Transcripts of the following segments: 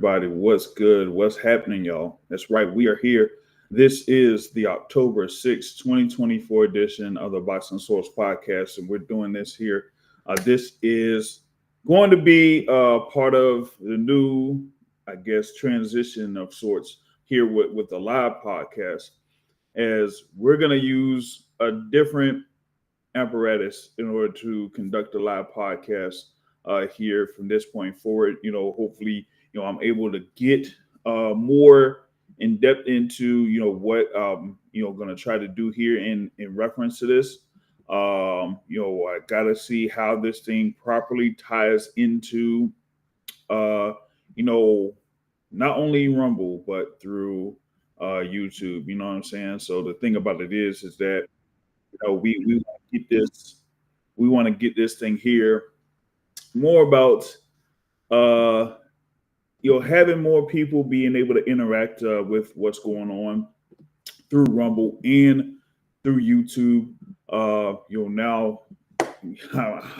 everybody? What's good? What's happening, y'all? That's right. We are here. This is the October 6th, 2024 edition of the Boxing Source podcast, and we're doing this here. This is going to be part of the new, I guess, transition of sorts here with the live podcast, as we're going to use a different apparatus in order to conduct a live podcast here from this point forward. Hopefully, I'm able to get more in depth into, what, going to try to do here in reference to this. I got to see how this thing properly ties into, not only Rumble, but through YouTube. You know what I'm saying? So the thing about it is that, we want to get this, thing here more about, having more people being able to interact with what's going on through Rumble and through YouTube. Now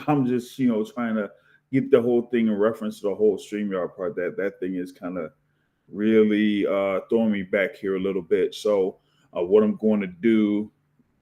I'm just, trying to get the whole thing in reference to the whole StreamYard part. That thing is kind of really throwing me back here a little bit. So what I'm going to do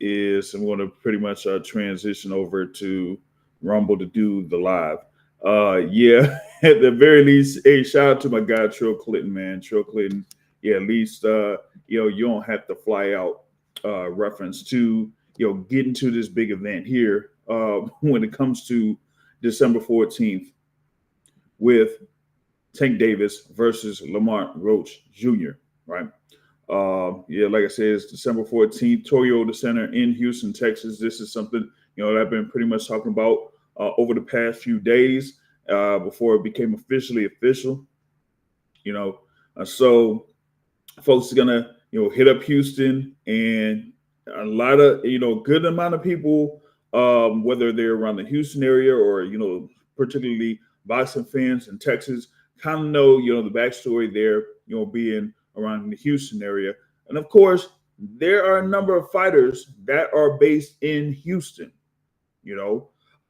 is I'm going to pretty much transition over to Rumble to do the live. At the very least, hey, shout out to my guy Trill Clinton, man. Trill Clinton, at least you don't have to fly out reference to getting to this big event here when it comes to December 14th with Tank Davis versus Lamont Roach Jr., right? Like I said, it's December 14th, Toyota Center in Houston, Texas. This is something, that I've been pretty much talking about over the past few days before it became officially official. So folks are gonna, hit up Houston, and a lot of, good amount of people, whether they're around the Houston area or, particularly boxing fans in Texas, kind of know, the backstory there, being around the Houston area. And of course, there are a number of fighters that are based in Houston,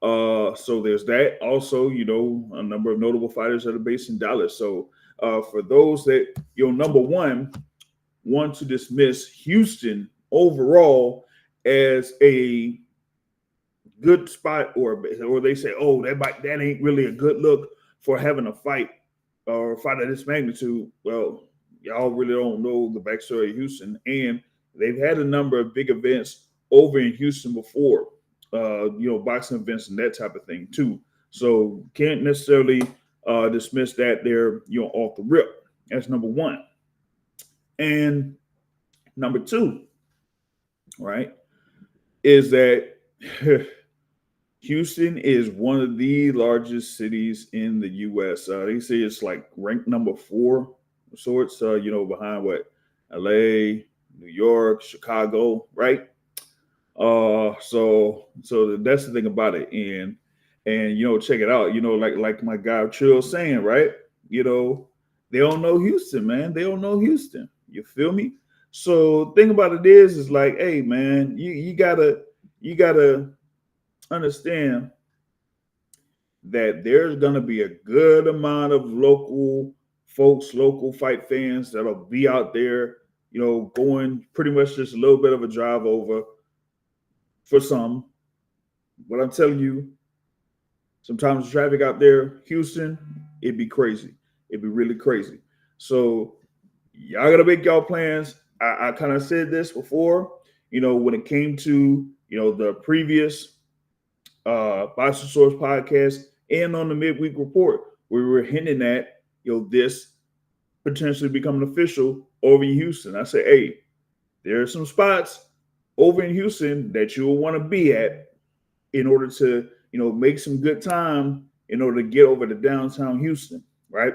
so there's that. Also, a number of notable fighters that are based in Dallas. So for those that, number one, want to dismiss Houston overall as a good spot, or they say, oh, that ain't really a good look for having a fight or a fight of this magnitude. Well, y'all really don't know the backstory of Houston, and they've had a number of big events over in Houston before, boxing events and that type of thing too. So can't necessarily dismiss that there, off the rip. That's number one. And number two, right, is that Houston is one of the largest cities in the U.S. They say it's like ranked number 4 sorts, behind what, LA, New York, Chicago, right? So that's the thing about it. And check it out, like my guy Trill saying, right? They don't know Houston, man. They don't know Houston. You feel me? So thing about it is like, hey, man, you gotta understand that there's gonna be a good amount of local folks, local fight fans that'll be out there, going pretty much just a little bit of a drive over for some. But I'm telling you, sometimes the traffic out there, Houston, it'd be crazy. It'd be really crazy. So y'all gotta make y'all plans. I kind of said this before, when it came to, the previous Boxing Source podcast and on the midweek report, we were hinting at, this potentially becoming official over in Houston. I said, hey, there are some spots over in Houston that you'll want to be at in order to, make some good time in order to get over to downtown Houston, right?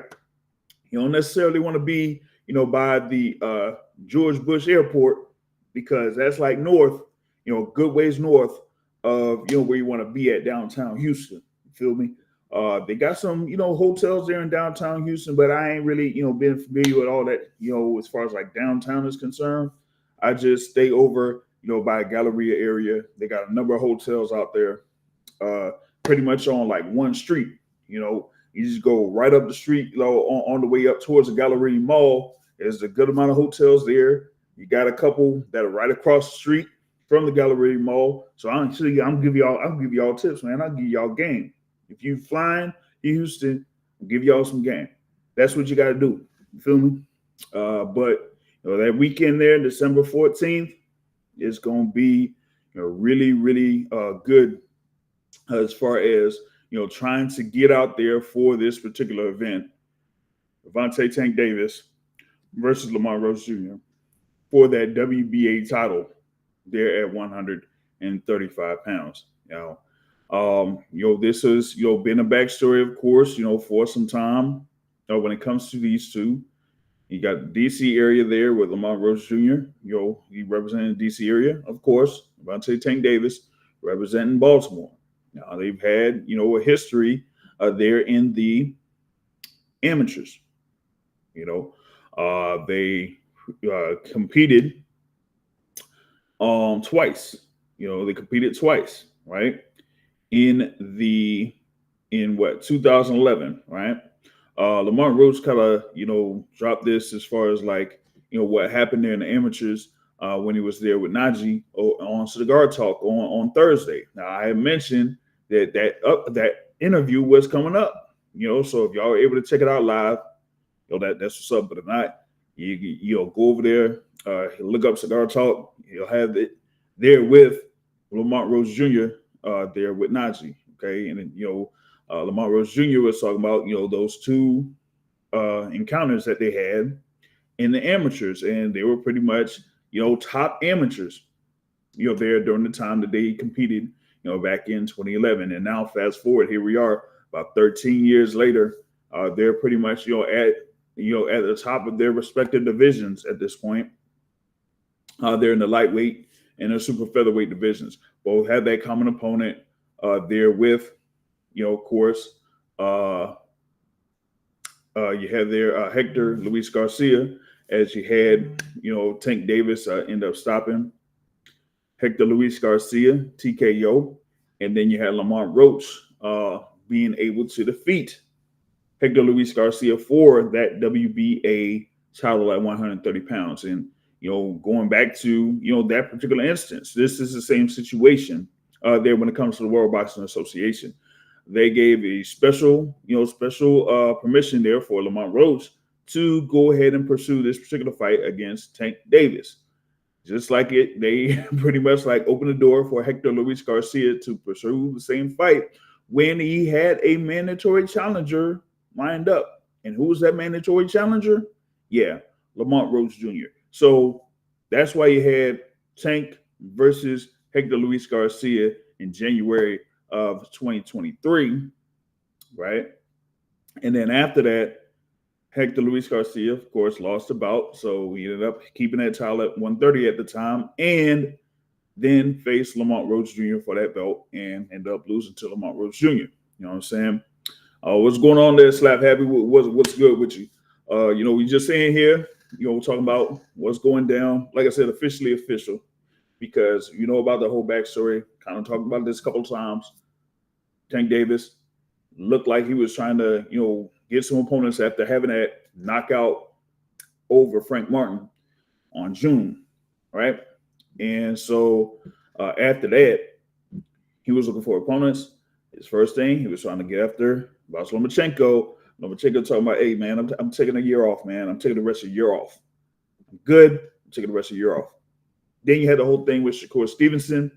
You don't necessarily want to be, by the George Bush Airport, because that's like north, good ways north of, where you want to be at downtown Houston. You feel me? They got some, hotels there in downtown Houston, but I ain't really, been familiar with all that, as far as like downtown is concerned. I just stay over, by Galleria area. They got a number of hotels out there, pretty much on like one street, You just go right up the street, on the way up towards the Galleria Mall. There's a good amount of hotels there. You got a couple that are right across the street from the Galleria Mall. So I'm give y'all tips, man. I'll give y'all game. If you flying to Houston, I'll give y'all some game. That's what you got to do. You feel me? But that weekend there, December 14th, is going to be really, really good as far as trying to get out there for this particular event. Gervonta Tank Davis versus Lamont Roach Jr. for that WBA title there at 135 pounds. This has been a backstory, of course, for some time when it comes to these two. You got the DC area there with Lamont Roach Jr. He represented the DC area, of course. Gervonta Tank Davis representing Baltimore. Now they've had a history there in the amateurs. They competed twice. They competed twice, right? In 2011, right? Lamont Roach kind of, dropped this as far as what happened there in the amateurs when he was there with Najee on Cigar Talk on Thursday. Now, I had mentioned that interview was coming up, so if y'all are able to check it out live, that's what's up. But if not, you'll go over there, look up Cigar Talk. You'll have it there with Lamont Roach Jr. There with Najee. Okay, and then Lamont Roach Jr. was talking about those two encounters that they had in the amateurs, and they were pretty much top amateurs there during the time that they competed back in 2011. And now fast forward, here we are about 13 years later. They're pretty much at the top of their respective divisions at this point. They're in the lightweight and the super featherweight divisions. Both have that common opponent there with, of course, you have there Hector Luis Garcia, as you had, Tank Davis end up stopping Hector Luis Garcia, TKO. And then you had Lamont Roach being able to defeat Hector Luis Garcia for that WBA title at 130 pounds. And, going back to, that particular instance, this is the same situation there when it comes to the World Boxing Association. They gave a special permission there for Lamont Roach to go ahead and pursue this particular fight against Tank Davis. Just like they pretty much opened the door for Hector Luis Garcia to pursue the same fight when he had a mandatory challenger lined up. And who was that mandatory challenger? Yeah, Lamont Roach Jr. So that's why you had Tank versus Hector Luis Garcia in January of 2023, right? And then after that, Hector Luis Garcia, of course, lost the bout. So he ended up keeping that title at 130 at the time, and then faced Lamont Roach Jr. for that belt and ended up losing to Lamont Roach Jr. You know what I'm saying? What's going on there, Slap Happy? What's good with you? We just saying here, we're talking about what's going down. Like I said, officially official, because about the whole backstory. Kind of talked about this a couple of times. Tank Davis looked like he was trying to, get some opponents after having that knockout over Frank Martin on June, right? And so after that, he was looking for opponents. His first thing, he was trying to get after Vasyl Lomachenko. Lomachenko talking about, hey, man, I'm taking a year off, man. I'm taking the rest of the year off. I'm good. I'm taking the rest of the year off. Then you had the whole thing with Shakur Stevenson.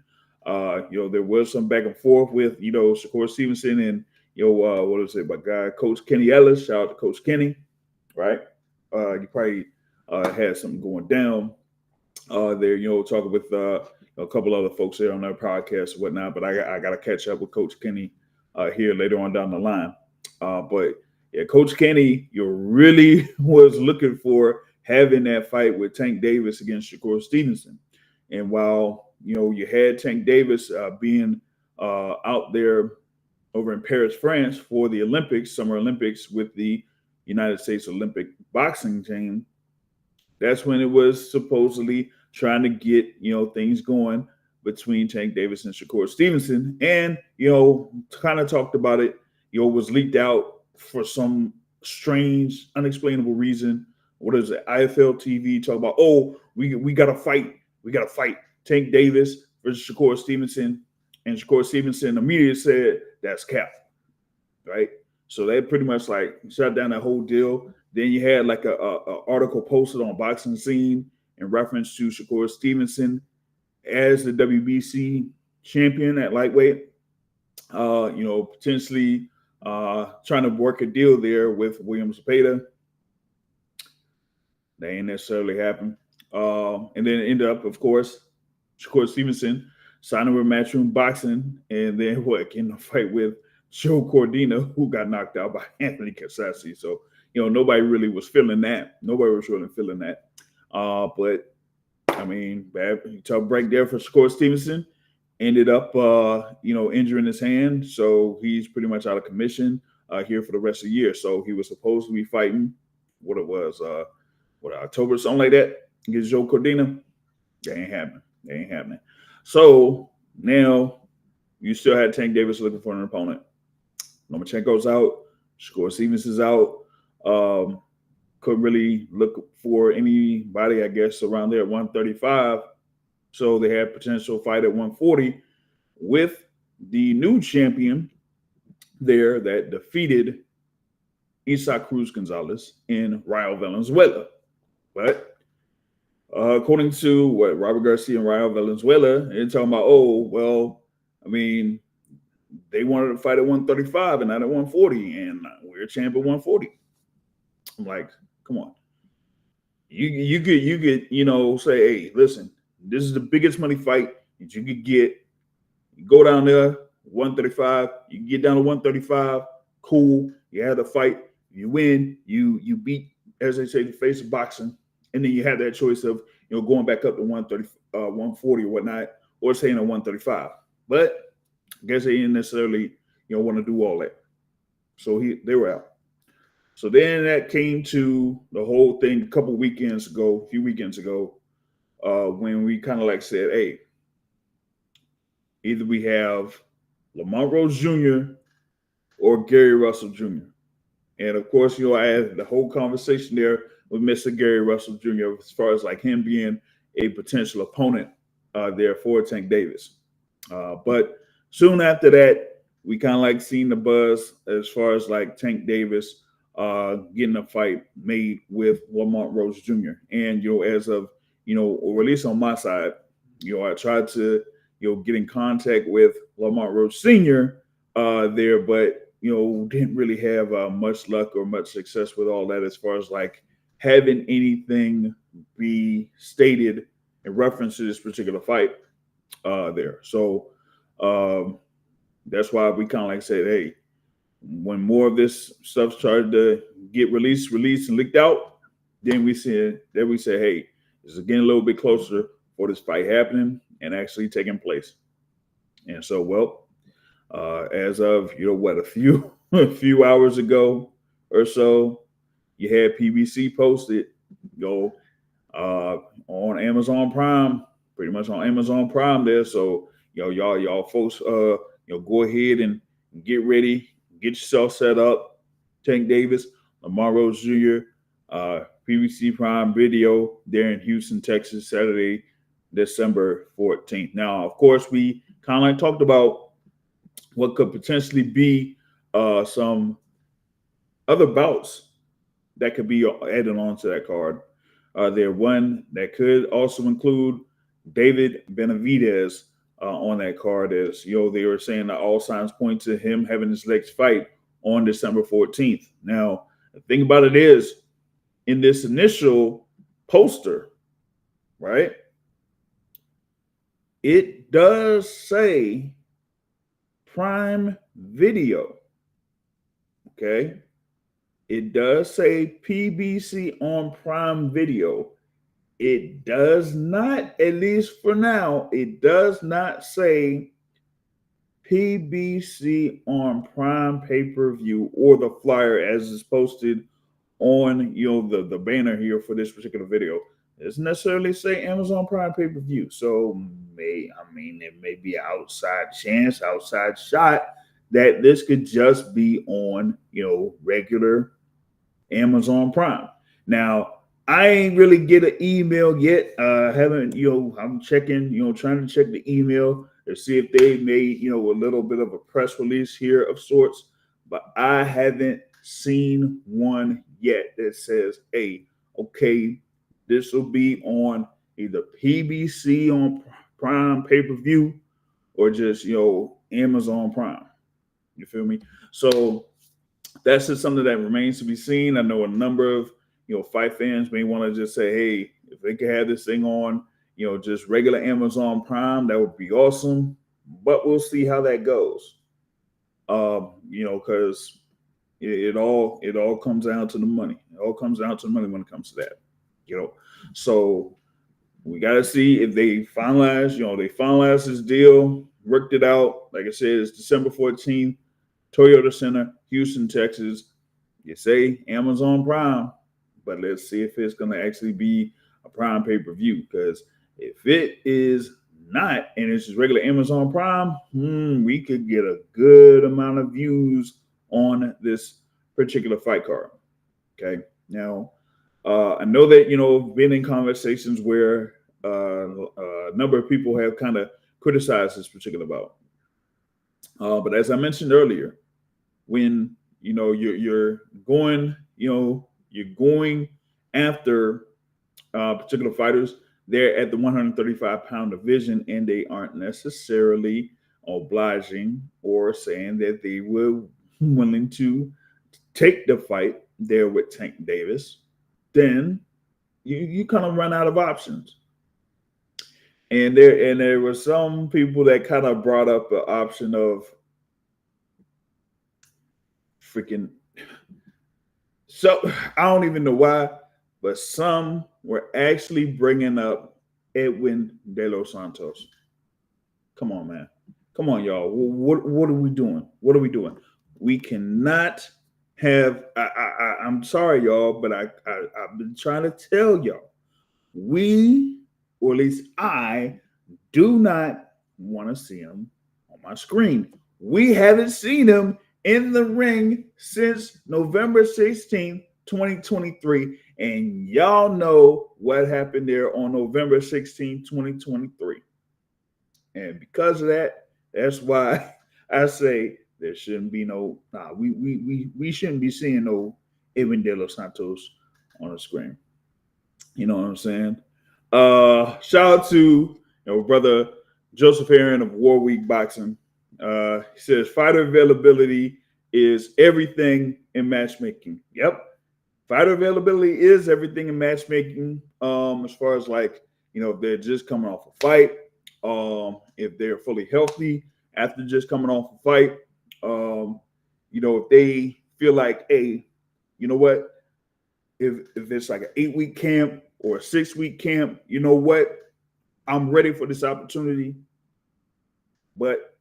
There was some back and forth with, Shakur Stevenson and, what is it, my guy, Coach Kenny Ellis. Shout out to Coach Kenny, right? You probably had something going down there, talking with a couple other folks there on their podcast and whatnot. But I got to catch up with Coach Kenny here later on down the line. But yeah, Coach Kenny, really was looking for having that fight with Tank Davis against Shakur Stevenson. And while, you had Tank Davis being out there over in Paris, France for the Olympics, Summer Olympics with the United States Olympic boxing team, that's when it was supposedly trying to get, things going between Tank Davis and Shakur Stevenson. And, kind of talked about it, was leaked out for some strange, unexplainable reason. What is it? IFL TV talk about, oh, we got to fight. We got to fight Tank Davis versus Shakur Stevenson. And Shakur Stevenson immediately said, that's cap, right? So they pretty much like shut down that whole deal. Then you had like a article posted on Boxing Scene in reference to Shakur Stevenson as the WBC champion at lightweight. Potentially trying to work a deal there with William Zepeda. That ain't necessarily happened. And then it ended up, of course, Shakur Stevenson signing with Matchroom Boxing, and then getting a fight with Joe Cordina, who got knocked out by Anthony Cassasi. So, nobody really was feeling that. Nobody was really feeling that. But, I mean, bad tough break there for Shakur Stevenson. Ended up, injuring his hand. So he's pretty much out of commission here for the rest of the year. So he was supposed to be fighting October, something like that, against Joe Cordina. That ain't happening. So now you still had Tank Davis looking for an opponent. Lomachenko's out. Shakur Stevenson's out. Couldn't really look for anybody, I guess, around there at 135. So they had potential fight at 140 with the new champion there that defeated Isaac Cruz Gonzalez in Rayo Valenzuela. But according to what Robert Garcia and Rayo Valenzuela, they're talking about, they wanted to fight at 135 and not at 140, and we're champ at 140. I'm like, come on. You could, say, hey, listen, this is the biggest money fight that you could get. You go down there, 135. You can get down to 135. Cool. You have the fight. You win. You beat, as they say, the face of boxing. And then you have that choice of, going back up to 130, 140 or whatnot, or staying at 135. But I guess they didn't necessarily, want to do all that. So they were out. So then that came to the whole thing a few weekends ago, when we kind of said, hey, either we have Lamont Roach Jr. or Gary Russell Jr. And of course, I had the whole conversation there with Mr. Gary Russell Jr. as far as him being a potential opponent there for Tank Davis. But soon after that, we kind of seen the buzz as far as Tank Davis getting a fight made with Lamont Roach Jr. And, as of, or at least on my side, I tried to, get in contact with Lamont Roach Sr. There, but, didn't really have much luck or much success with all that as far as having anything be stated in reference to this particular fight there. So that's why we kind of said, hey, when more of this stuff started to get released and leaked out, then we said, hey, this is getting a little bit closer for this fight happening and actually taking place. And so, as of, a few hours ago or so, you had PBC posted, on Amazon Prime, pretty much on Amazon Prime there. So, y'all folks, go ahead and get ready, get yourself set up. Tank Davis, Lamont Roach Jr., PBC Prime Video there in Houston, Texas, Saturday, December 14th. Now, of course, we kind of talked about what could potentially be some other bouts that could be added on to that card. There one that could also include David Benavidez on that card, as they were saying that all signs point to him having his next fight on December 14th. Now, the thing about it is, in this initial poster, right, it does say Prime Video. Okay. It does say PBC on Prime Video. It does not, at least for now, it does not say PBC on Prime pay-per-view or the flyer as is posted on the banner here for this particular video. It doesn't necessarily say Amazon Prime pay-per-view. So there may be an outside chance, outside shot that this could just be on, regular Amazon Prime. Now, I ain't really get an email yet. Haven't, I'm checking, trying to check the email to see if they made, a little bit of a press release here of sorts, but I haven't seen one yet that says, hey, okay, this will be on either PBC on Prime pay-per-view or just, Amazon Prime. You feel me? So that's just something that remains to be seen. I know a number of, fight fans may want to just say, hey, if they could have this thing on, just regular Amazon Prime, that would be awesome. But we'll see how that goes. Because it all comes down to the money. It all comes down to the money when it comes to that. So we got to see if they finalize this deal, worked it out. Like I said, it's December 14th, Toyota Center, Houston, Texas. You say Amazon Prime, but let's see if it's going to actually be a Prime pay-per-view. Because if it is not, and it's just regular Amazon Prime, we could get a good amount of views on this particular fight card. Okay. Now, I know that, been in conversations where a number of people have kind of criticized this particular bout. But as I mentioned earlier, when, you're going after particular fighters, they're at the 135-pound division, and they aren't necessarily obliging or saying that they were willing to take the fight there with Tank Davis. Then you kind of run out of options. And there were some people that kind of brought up the option of freaking. So I don't even know why, but some were actually bringing up Edwin De Los Santos. Come on, man. Come on, y'all. What are we doing? What are we doing? We cannot have. I'm sorry, y'all, but I've been trying to tell y'all. We, or at least I, do not want to see him on my screen. We haven't seen him in the ring since November 16th, 2023. And y'all know what happened there on November 16th, 2023. And because of that, that's why I say there shouldn't be we shouldn't be seeing no Edwin De Los Santos on the screen. You know what I'm saying? Shout out to brother Joseph Aaron of War Week Boxing. He says fighter availability is everything in matchmaking. Yep. Fighter availability is everything in matchmaking. As far as if they're just coming off a fight, if they're fully healthy after just coming off a fight, if they feel like, hey, you know what? If it's like an 8-week camp or a 6-week camp, you know what? I'm ready for this opportunity. But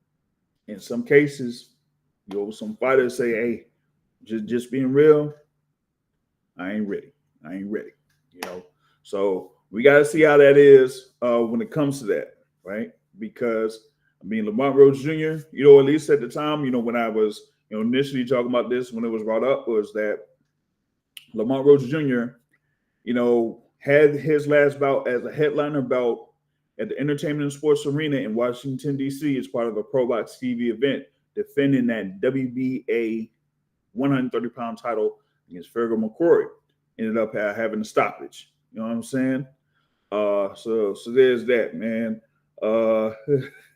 in some cases, some fighters say, hey, just being real, I ain't ready. So we got to see how that is when it comes to that, right? Because, Lamont Roach Jr., at least at the time, when I was, initially talking about this, when it was brought up, was that Lamont Roach Jr., had his last bout as a headliner bout at the Entertainment and Sports Arena in Washington, D.C. as part of a ProBox TV event, defending that WBA 130-pound title against Fergal McCrory. Ended up having a stoppage. You know what I'm saying? So there's that, man. Oh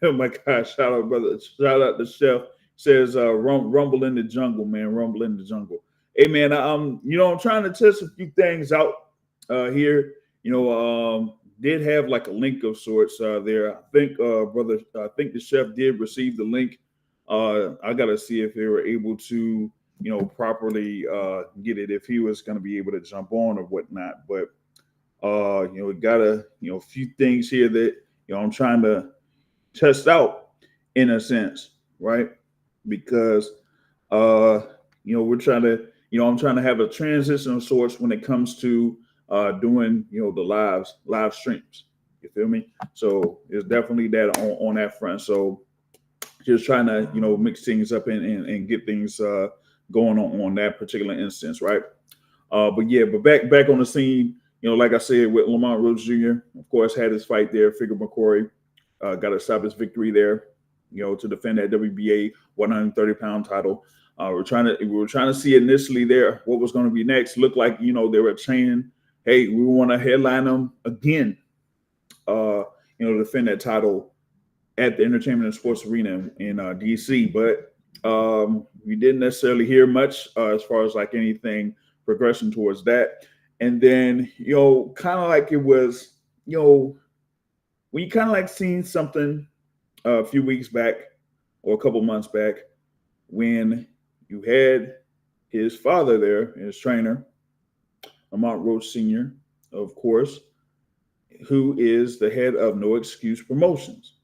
my gosh, shout out, brother. Shout out to Chef. Says rumble in the jungle, man. Rumble in the jungle. Hey man, I'm trying to test a few things out here. Did have like a link of sorts there. I think brother, I think the chef did receive the link. I gotta see if they were able to properly get it, if he was going to be able to jump on or whatnot. But we got a few things here that I'm trying to test out in a sense, right? Because we're trying to I'm trying to have a transition of sorts when it comes to doing the live streams. You feel me? So it's definitely that on that front. So just trying to, mix things up and get things going on that particular instance, right? But back on the scene, like I said, with Lamont Roach Jr., of course, had his fight there. Figure McCory got to stop his victory there, to defend that WBA 130-pound title. We were trying to see initially there what was going to be next. Looked like they were saying, hey, we want to headline them again, defend that title at the Entertainment and Sports Arena in DC. But we didn't necessarily hear much as far as like anything progression towards that. And then, kind of like it was, when you kind of like seen something a few weeks back or a couple months back when you had his father there, his trainer, Lamont Roach Sr., of course, who is the head of No Excuse Promotions.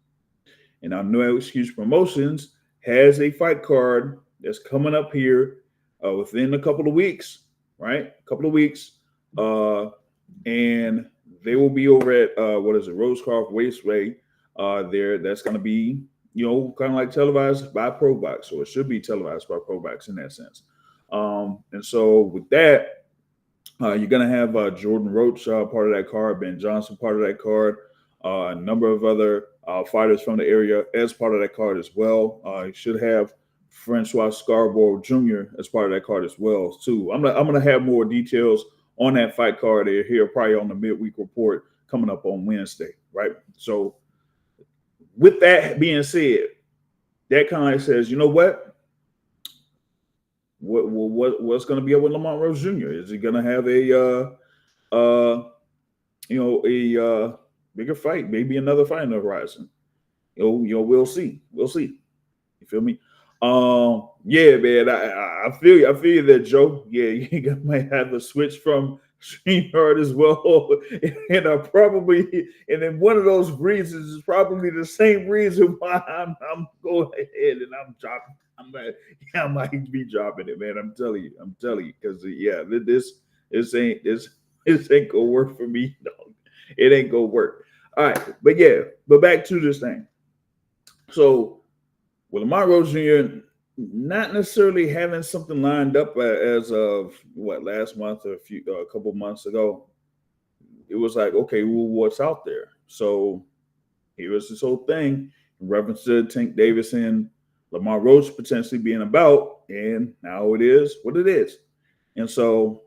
And now No Excuse Promotions has a fight card that's coming up here within a couple of weeks, right? A couple of weeks. And they will be over at, Rosecroft Raceway there. That's going to be, kind of like televised by ProBox. So it should be televised by ProBox in that sense. And so with that, you're going to have Jordan Roach part of that card, Ben Johnson part of that card, a number of other fighters from the area as part of that card as well. You should have Francois Scarborough Jr. as part of that card as well, too. I'm gonna have more details on that fight card here probably on the midweek report coming up on Wednesday, right? So with that being said, that kind of says, what's going to be up with Lamont Roach Jr.? Is he going to have a bigger fight, maybe another fight on the horizon? We'll see. We'll see. You feel me? Yeah, man. I feel you. I feel you there, Joe. Yeah, you might have to switch from StreamYard as well, and and then one of those reasons is probably the same reason why I'm going ahead and I'm dropping. I might be dropping it, man. I'm telling you, because this ain't gonna work for me. No, it ain't gonna work. All right, but back to this thing. So with Lamont Roach Jr. not necessarily having something lined up as of last month or a couple months ago, it was like, okay, well, what's out there? So here was this whole thing in reference to Tank Davis and Lamont Roach potentially being about, and now it is what it is. And so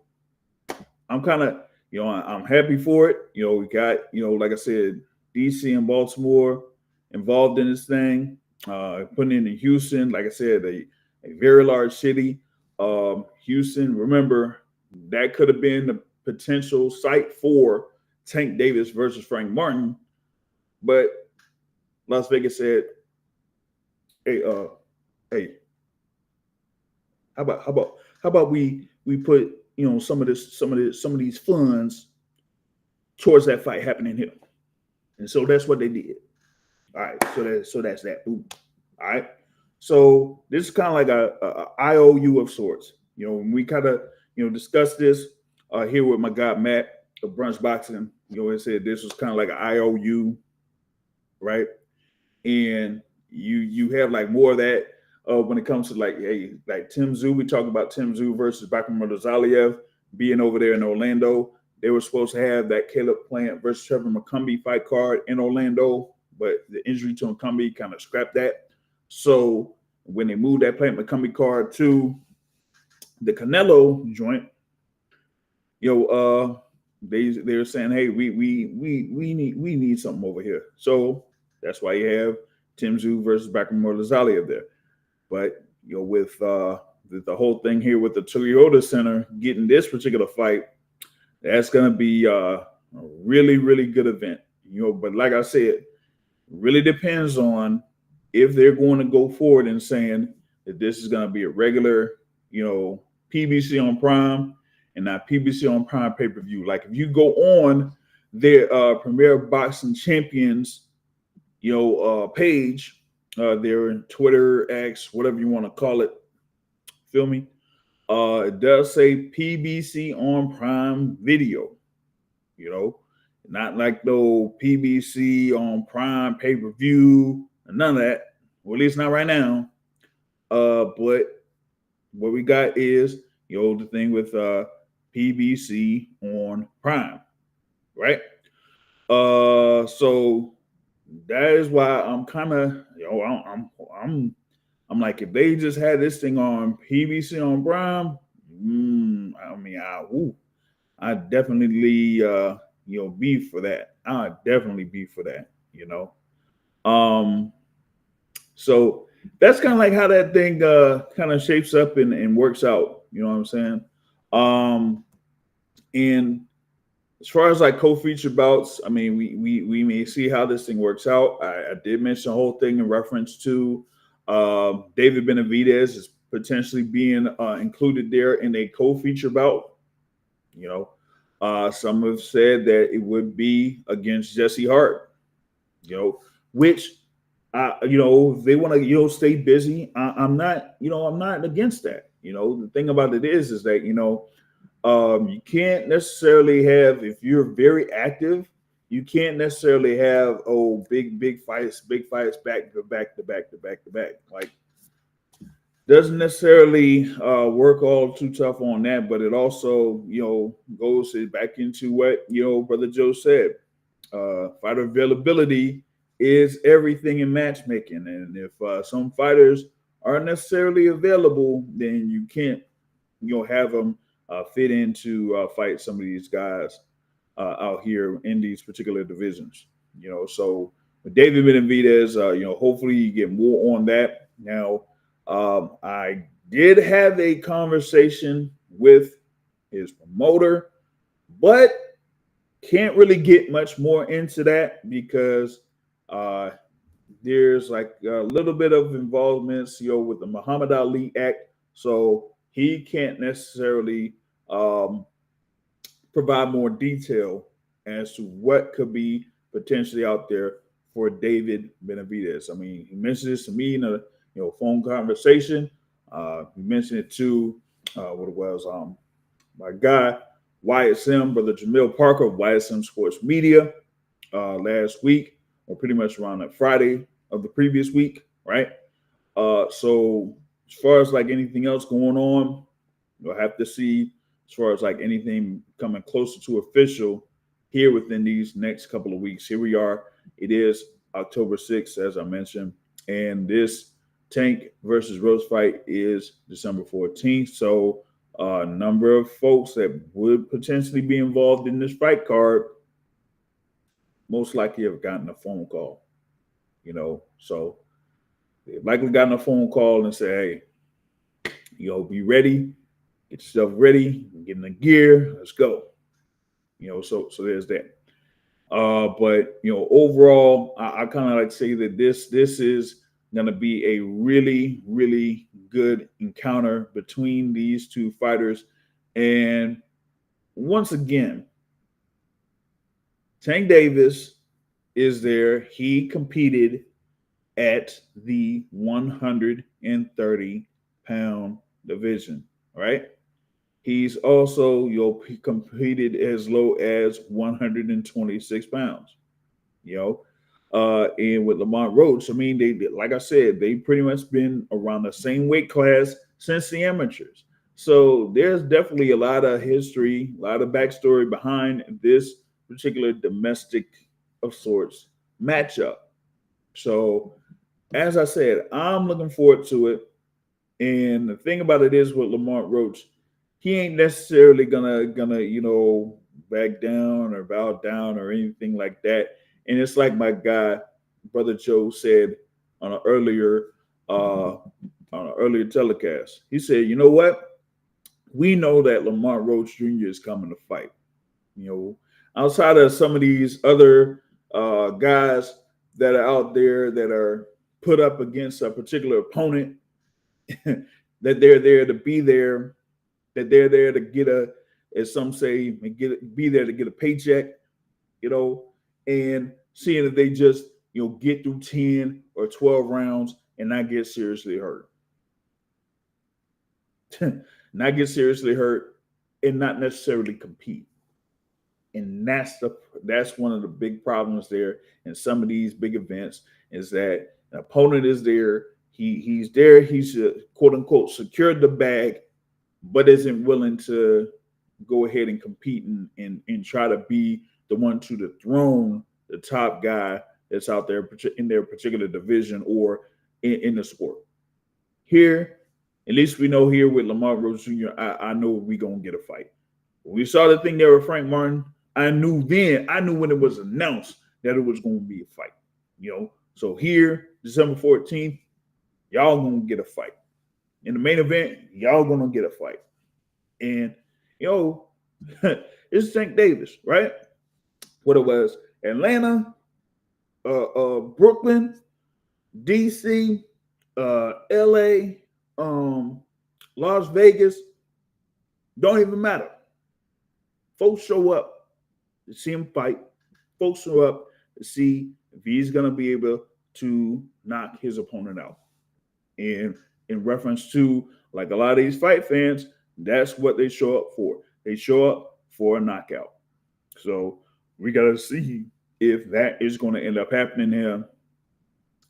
I'm kind of, I'm happy for it. We got, like I said, DC and Baltimore involved in this thing. Putting in Houston, like I said, a very large city. Houston, remember, that could have been the potential site for Tank Davis versus Frank Martin. But Las Vegas said, hey, how about we put some of these funds towards that fight happening here. And so that's what they did. All right, so that's that. Boom. All right. So this is kind of like a IOU of sorts. When we kind of discussed this here with my guy Matt of Brunch Boxing, he said this was kind of like an IOU, right? And you have like more of that when it comes to like Tim Tszyu. We talk about Tim Tszyu versus Bakhram Murtazaliev being over there in Orlando. They were supposed to have that Caleb Plant versus Trevor McCumbee fight card in Orlando, but the injury to McCumbee kind of scrapped that. So when they moved that Plant McCumbee card to the Canelo joint, they were saying, hey, we need something over here. So that's why you have Tim Tszyu versus Bakhram Murtazaliev there. But with the whole thing here with the Toyota Center getting this particular fight, that's going to be a really, really good event. But like I said, really depends on if they're going to go forward and saying that this is going to be a regular, PBC on Prime and not PBC on Prime pay-per-view. Like if you go on their Premier Boxing Champions, page, their Twitter, X, whatever you want to call it, feel me? It does say PBC on Prime Video, not like no PBC on Prime pay-per-view, none of that. or at least not right now. But what we got is the thing with PBC on Prime, right? So that is why I'm kind of I'm like, if they just had this thing on PBC on Prime, I mean, I definitely be for that. I definitely be for that. Um, so that's kind of like how that thing kind of shapes up and works out. You know what I'm saying? Um, and as far as like co-feature bouts, I mean, we may see how this thing works out. I did mention the whole thing in reference to David Benavidez is potentially being included there in a co-feature bout. You know, some have said that it would be against Jesse Hart. Which they want to stay busy. I'm not I'm not against that. The thing about it is that you can't necessarily have, if you're very active, you can't necessarily have big fights back to back to back to back to back. Like, doesn't necessarily work all too tough on that, but it also goes back into what Brother Joe said. Fighter availability is everything in matchmaking, and if some fighters aren't necessarily available, then you can't have them fit into fight some of these guys out here in these particular divisions. So with David Benavidez, hopefully you get more on that. Now, I did have a conversation with his promoter, but can't really get much more into that because there's like a little bit of involvements, with the Muhammad Ali Act. So he can't necessarily provide more detail as to what could be potentially out there for David Benavidez. I mean, he mentioned this to me in a phone conversation. He mentioned it to what it was my guy YSM, brother Jamil Parker of YSM Sports Media last week, or pretty much around that Friday of the previous week, right? So as far as like anything else going on, you'll have to see as far as like anything coming closer to official here within these next couple of weeks. Here we are. It is October 6th, as I mentioned, and this Tank versus Rose fight is December 14th. So a number of folks that would potentially be involved in this fight card most likely have gotten a phone call, so they've likely gotten a phone call and say, hey, be ready, get yourself ready, get in the gear, let's go. So there's that. But overall, I kind of like to say that this is going to be a really, really good encounter between these two fighters. And once again, Tank Davis is there. He competed at the 130-pound division, right? He's also he competed as low as 126 pounds. And with Lamont Roach, I mean, they, like I said, they pretty much been around the same weight class since the amateurs. So there's definitely a lot of history, a lot of backstory behind this particular domestic of sorts matchup. So as I said, I'm looking forward to it. And the thing about it is with Lamont Roach, he ain't necessarily gonna back down or bow down or anything like that. And it's like my guy, Brother Joe, said on an earlier telecast. He said, you know what? We know that Lamont Roach Jr. is coming to fight. Outside of some of these other guys that are out there that are put up against a particular opponent, that they're there to be there, that they're there to get as some say, be there to get a paycheck, and seeing that they just, get through 10 or 12 rounds and not get seriously hurt. Not get seriously hurt and not necessarily compete. And that's one of the big problems there in some of these big events, is that The opponent is there. He's there. He's quote unquote secured the bag, but isn't willing to go ahead and compete and try to be the one to dethrone the top guy that's out there in their particular division or in the sport. Here, at least we know here with Lamont Roach Jr., I know we're going to get a fight. When we saw the thing there with Frank Martin, I knew when it was announced that it was going to be a fight. So here, December 14th, y'all going to get a fight. In the main event, y'all going to get a fight. And, it's Tank Davis, right? What it was, Atlanta, Brooklyn, DC, LA, Las Vegas, don't even matter. Folks show up to see him fight. Folks show up to see if he's going to be able to knock his opponent out. And in reference to, like a lot of these fight fans, that's what they show up for. They show up for a knockout. So we got to see if that is going to end up happening here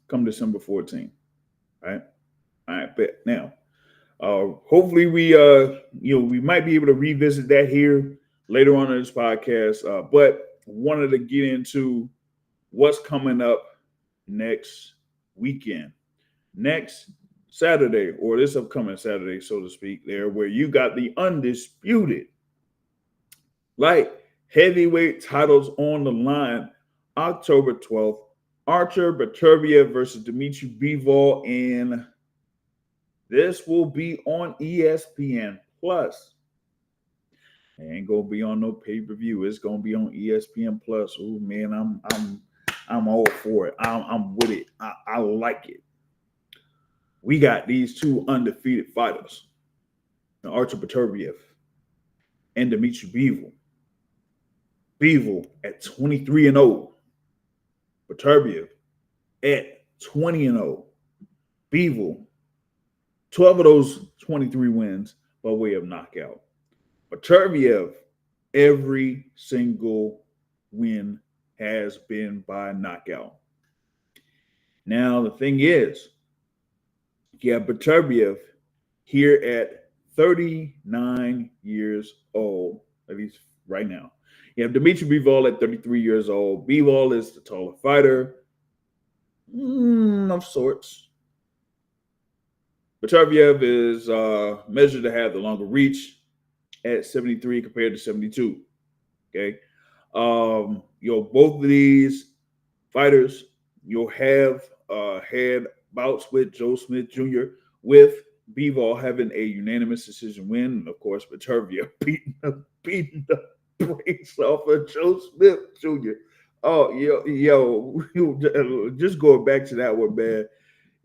come December 14th. Right? All right, bet. Now, hopefully we might be able to revisit that here later on in this podcast. But wanted to get into what's coming up next weekend. Next Saturday, or this upcoming Saturday, so to speak, there, where you got the undisputed light heavyweight titles on the line. October 12th, Artur Beterbiev versus Dmitry-Bivol, and this will be on ESPN Plus. It ain't gonna be on no pay-per-view. It's gonna be on ESPN Plus. Oh man, I'm all for it. I'm with it. I like it. We got these two undefeated fighters, Artur Beterbiev and Dmitry-Bivol. Bivol at 23-0. Beterbiev at 20-0. Bivol, 12 of those 23 wins by way of knockout. Beterbiev, every single win has been by knockout. Now, the thing is, you have Beterbiev here at 39 years old, at least right now. You have Dmitry-Bivol at 33 years old. Bivol is the taller fighter of sorts. Beterbiev is measured to have the longer reach at 73 compared to 72. Okay. Both of these fighters, you'll have had bouts with Joe Smith Jr., with Bivol having a unanimous decision win. And of course, Beterbiev beating the brakes off of Joe Smith Jr. Oh, just going back to that one, man.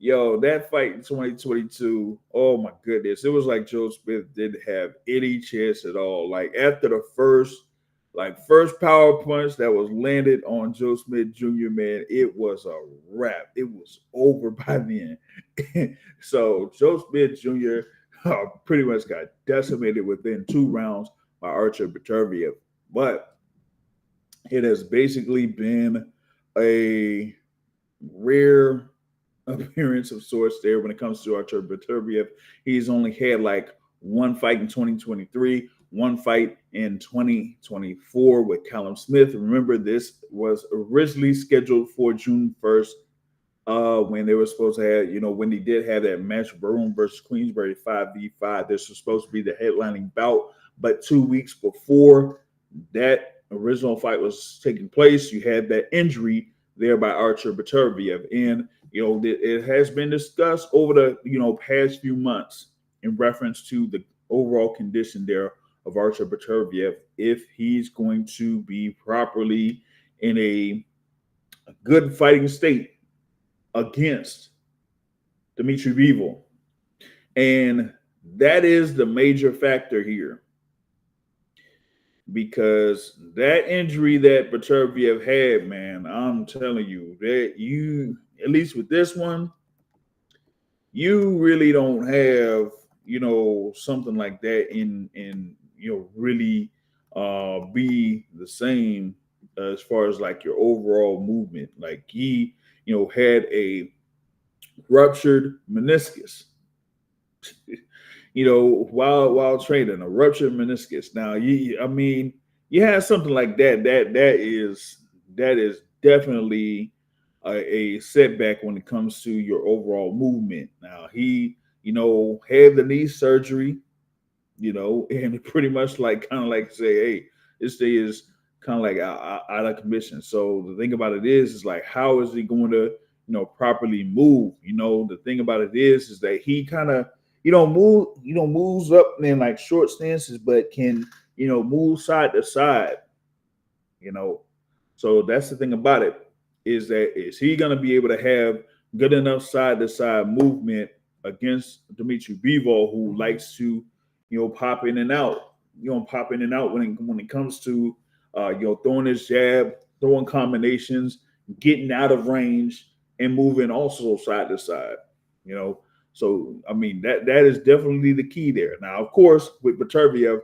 That fight in 2022, oh my goodness. It was like Joe Smith didn't have any chance at all. Like after the first power punch that was landed on Joe Smith Jr., man, it was a wrap. It was over by then. So Joe Smith Jr. Pretty much got decimated within 2 rounds by Artur Beterbiev. But it has basically been a rare appearance of sorts there when it comes to Artur Beterbiev. He's only had like one fight in 2023, one fight in 2024 with Callum Smith. Remember, this was originally scheduled for June 1st when they were supposed to have, when they did have that match, Burrow versus Queensberry 5v5. This was supposed to be the headlining bout, but 2 weeks before that original fight was taking place, you had that injury there by Artur Beterbiev. And, it has been discussed over the, past few months in reference to the overall condition there of Artur Beterbiev, if he's going to be properly in a good fighting state against Dmitry-Bivol. And that is the major factor here, because that injury that Beterbiev had, man, I'm telling you that at least with this one, you really don't have, something like that in really be the same as far as like your overall movement. Like he, had a ruptured meniscus. While training, a ruptured meniscus. Now, I mean, you have something like that. That is definitely a setback when it comes to your overall movement. Now, he, had the knee surgery, and pretty much like kind of like say, hey, this thing is kind of like out of commission. So the thing about it is like, how is he going to, properly move? The thing about it is that he kind of, moves up in like short stances, but can, move side to side, you know. So that's the thing about it is he going to be able to have good enough side to side movement against Dmitry-Bivol, who likes to, pop in and out, pop in and out when it comes to, throwing his jab, throwing combinations, getting out of range, and moving also side to side, you know. So I mean that is definitely the key there. Now, of course, with Beterbiev,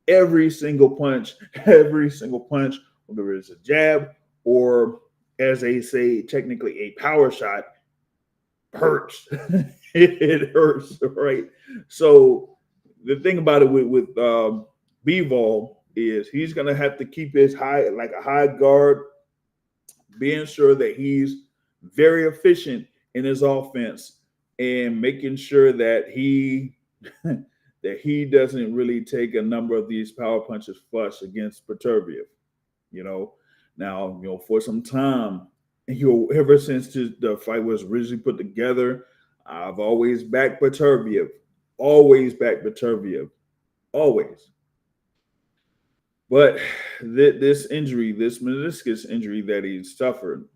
every single punch, whether it's a jab or, as they say, technically a power shot, hurts. It hurts, right? So the thing about it with Bivol is he's gonna have to keep his high guard, being sure that he's very efficient in his offense and making sure that he that he doesn't really take a number of these power punches flush against Beterbiev. Now, for some time, ever since the fight was originally put together, I've always backed Beterbiev. Always backed Beterbiev. Always. But this injury, this meniscus injury that he suffered,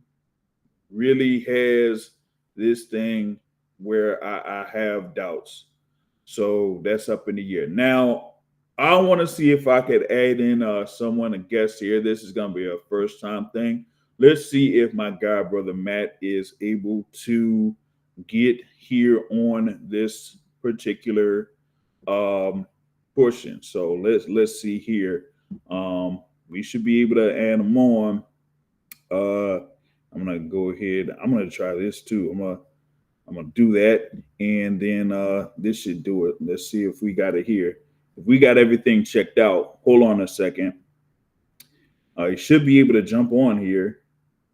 really has this thing where I have doubts. So that's up in the air. Now, I want to see if I could add in someone, a guest here. This is going to be a first time thing. Let's see if my guy, brother Matt, is able to get here on this particular portion. So let's see here. We should be able to add him on. I'm gonna go ahead. I'm gonna try this too. I'm gonna do that, and then this should do it. Let's see if we got it here. If we got everything checked out, hold on a second. You should be able to jump on here.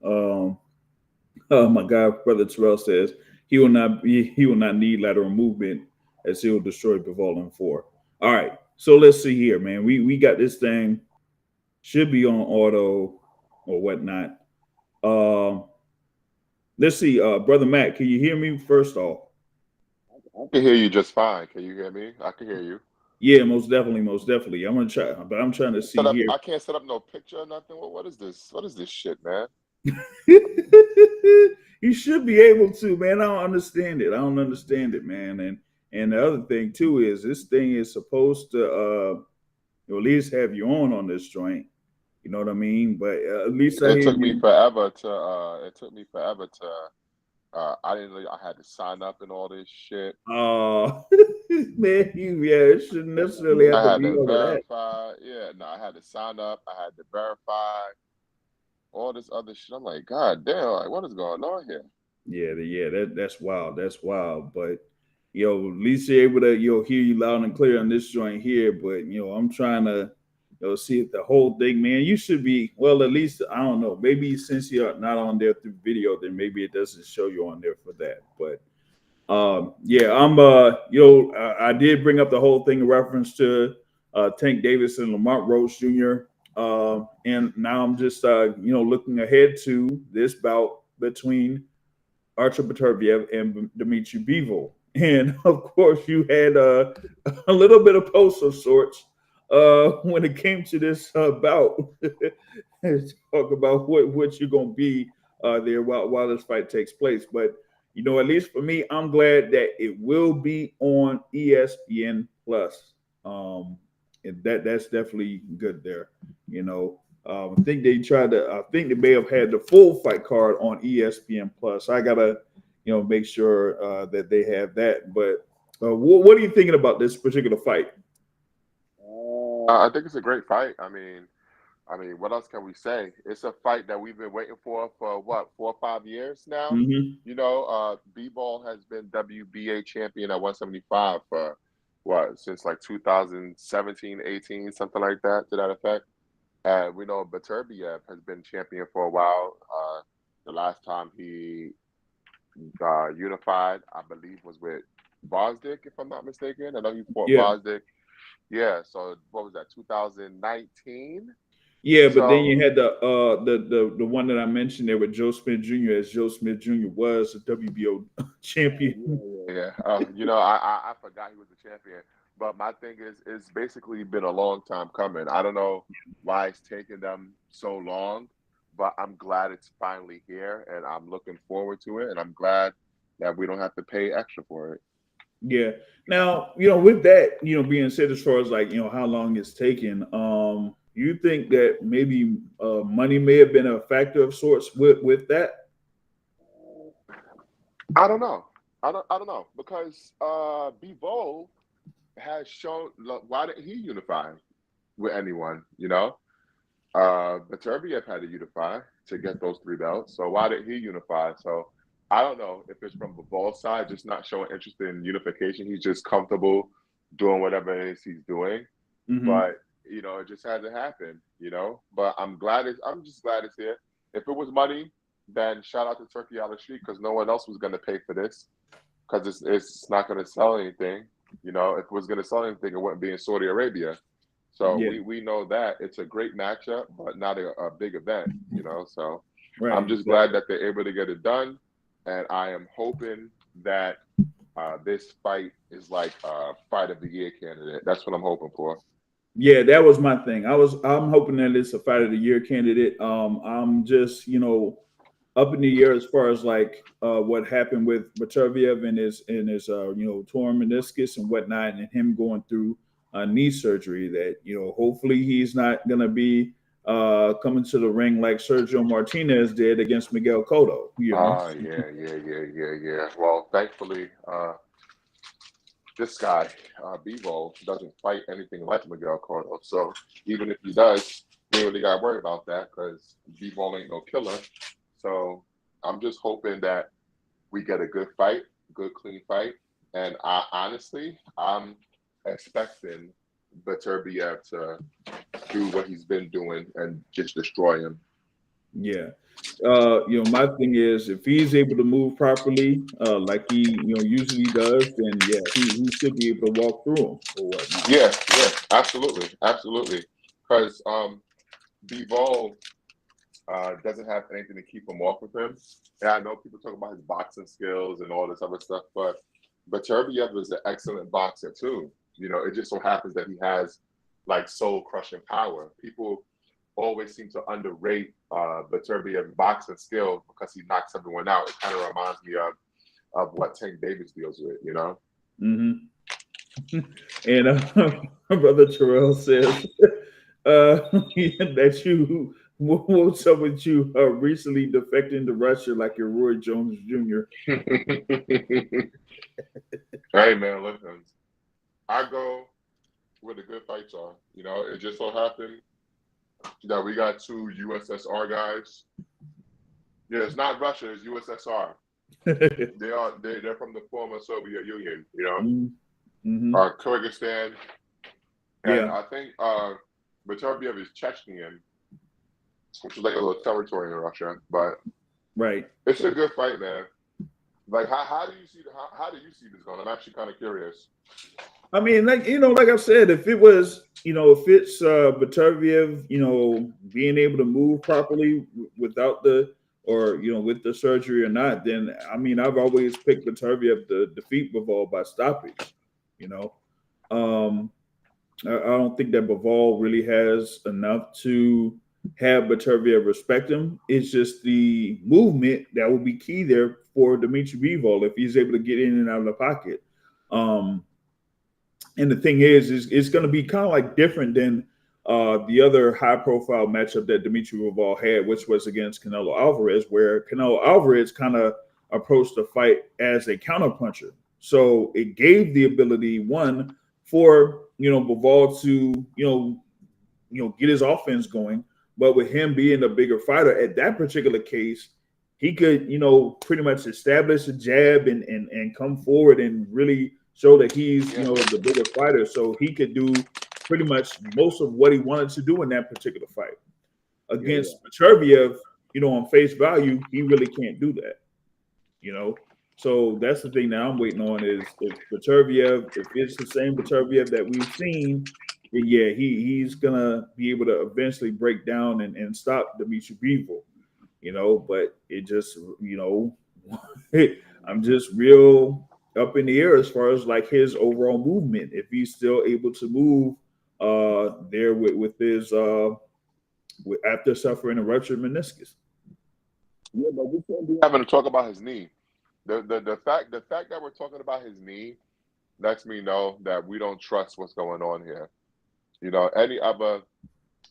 My guy, brother Terrell says he will not need lateral movement as he'll destroy Bivol in 4. All right, so let's see here, man. We got this thing. Should be on auto or whatnot. Let's see, brother Matt, can you hear me first off? I can hear you just fine. Can you hear me? I can hear you. Yeah, most definitely. I'm gonna try, but I'm trying to see here. I can't set up no picture or nothing. What is this? What is this shit, man? You should be able to, man. I don't understand it. Man. And the other thing too is this thing is supposed to at least have you on this joint. You know what I mean? But at least It took me forever to. It took me forever to. I didn't. I had to sign up and all this shit. Oh, man, it shouldn't necessarily have to be over verify. Yeah, no, I had to sign up. I had to verify all this other shit. I'm like, God damn, like what is going on here? Yeah, that's wild. That's wild. But at least you're able to hear you loud and clear on this joint here. But I'm trying to see if the whole thing, man. You should be, well, at least I don't know. Maybe since you're not on there through video, then maybe it doesn't show you on there for that. But yeah, I'm I did bring up the whole thing in reference to Tank Davis and Lamont Roach Jr. And now I'm just looking ahead to this bout between Artur Beterbiev and Dmitry-Bivol. And of course, you had a little bit of post of sorts when it came to this bout. Talk about what you're gonna be there while this fight takes place. But at least for me, I'm glad that it will be on ESPN Plus. That's definitely good there. I think they tried to. I think they may have had the full fight card on ESPN Plus. I gotta, make sure that they have that. But what are you thinking about this particular fight? I think it's a great fight. I mean, I mean, what else can we say? It's a fight that we've been waiting for what, 4 or 5 years now? Mm-hmm. Bivol has been WBA champion at 175 for what, since like 2017, 18, something like that, to that effect. And we know Beterbiev has been champion for a while. The last time he unified, I believe, was with Bosdick, if I'm not mistaken. I know he fought Yeah. Bosdick. Yeah, so what was that, 2019? Yeah, but then So you had the one that I mentioned there with Joe Smith Jr. as Joe Smith Jr. was a WBO champion. yeah. I forgot he was the champion. But my thing is, it's basically been a long time coming. I don't know why it's taken them so long, but I'm glad it's finally here, and I'm looking forward to it, and I'm glad that we don't have to pay extra for it. Yeah. Now, with that, being said, as far as like, how long it's taken, you think that maybe money may have been a factor of sorts with that? I don't know. I don't know because Bivol has shown. Look, why didn't he unify with anyone? Beterbiev had to unify to get those 3 belts. So why did he unify? So I don't know if it's from Bivol's side, just not showing interest in unification. He's just comfortable doing whatever it is he's doing. Mm-hmm. But it just hasn't happened. But I'm just glad it's here. If it was money, then shout out to Turkey on the street, because no one else was going to pay for this, because it's not going to sell anything. If it was going to sell anything, it wouldn't be in Saudi Arabia. So Yeah. we know that it's a great matchup, but not a big event. So Right. I'm just glad that they're able to get it done, and I am hoping that this fight is like a fight of the year candidate. That's what I'm hoping for. Yeah, that was my thing. I'm hoping that it's a fight of the year candidate. I'm just, up in the air as far as like what happened with Beterbiev and his torn meniscus and whatnot, and him going through knee surgery. That hopefully he's not gonna be coming to the ring like Sergio Martinez did against Miguel Cotto. Yeah. Well, thankfully, this guy Bivol doesn't fight anything like Miguel Cotto. So even if he does, we don't really got to worry about that, because Bivol ain't no killer. So I'm just hoping that we get a good fight, good clean fight, and I'm expecting Beterbiev to do what he's been doing and just destroy him. Yeah. My thing is, if he's able to move properly, like he usually does, then yeah, he should be able to walk through them or whatnot. Yeah, absolutely. Because Bivol doesn't have anything to keep him off with him. And I know people talk about his boxing skills and all this other stuff, but Beterbiev is an excellent boxer too. It just so happens that he has like soul crushing power. People always seem to underrate Beterbiev's boxing skill because he knocks everyone out. It kind of reminds me of what Tank Davis deals with, Mm-hmm. And Brother Terrell says that you, what's up with you recently defecting to Russia like you're Roy Jones Jr. Hey man, listen, I go where the good fights are. It just so happened that we got 2 USSR guys. Yeah, it's not Russia, it's USSR. They're from the former Soviet Union, Mm-hmm. Kyrgyzstan. And Yeah. I think Beterbiev is Chechnya, which is like a little territory in Russia. But right, it's a good fight, man. Like, how do you see this going? I'm actually kind of curious. I mean, like I said, if it was, if it's Beterbiev, being able to move properly without with the surgery or not, then I mean, I've always picked Beterbiev to defeat Bivol by stoppage. I don't think that Bivol really has enough to have Beterbiev respect him. It's just the movement that will be key there for Dmitry Bivol if he's able to get in and out of the pocket. And the thing is it's going to be kind of like different than the other high-profile matchup that Dmitry Bivol had, which was against Canelo Alvarez, where Canelo Alvarez kind of approached the fight as a counterpuncher. So it gave the ability, one, for Bivol to get his offense going, But with him being a bigger fighter at that particular case, he could, pretty much establish a jab and come forward and really show that he's, the bigger fighter. So he could do pretty much most of what he wanted to do in that particular fight. Against Beterbiev, on face value, he really can't do that. So that's the thing that I'm waiting on is if Beterbiev, if it's the same Beterbiev that we've seen, then yeah, he's gonna be able to eventually break down and stop Dmitry-Bivol, but it just, I'm just real up in the air as far as like his overall movement, if he's still able to move there with his after suffering a ruptured meniscus. Yeah, but we can't be having to talk about his knee. The fact that we're talking about his knee lets me know that we don't trust what's going on here. Any other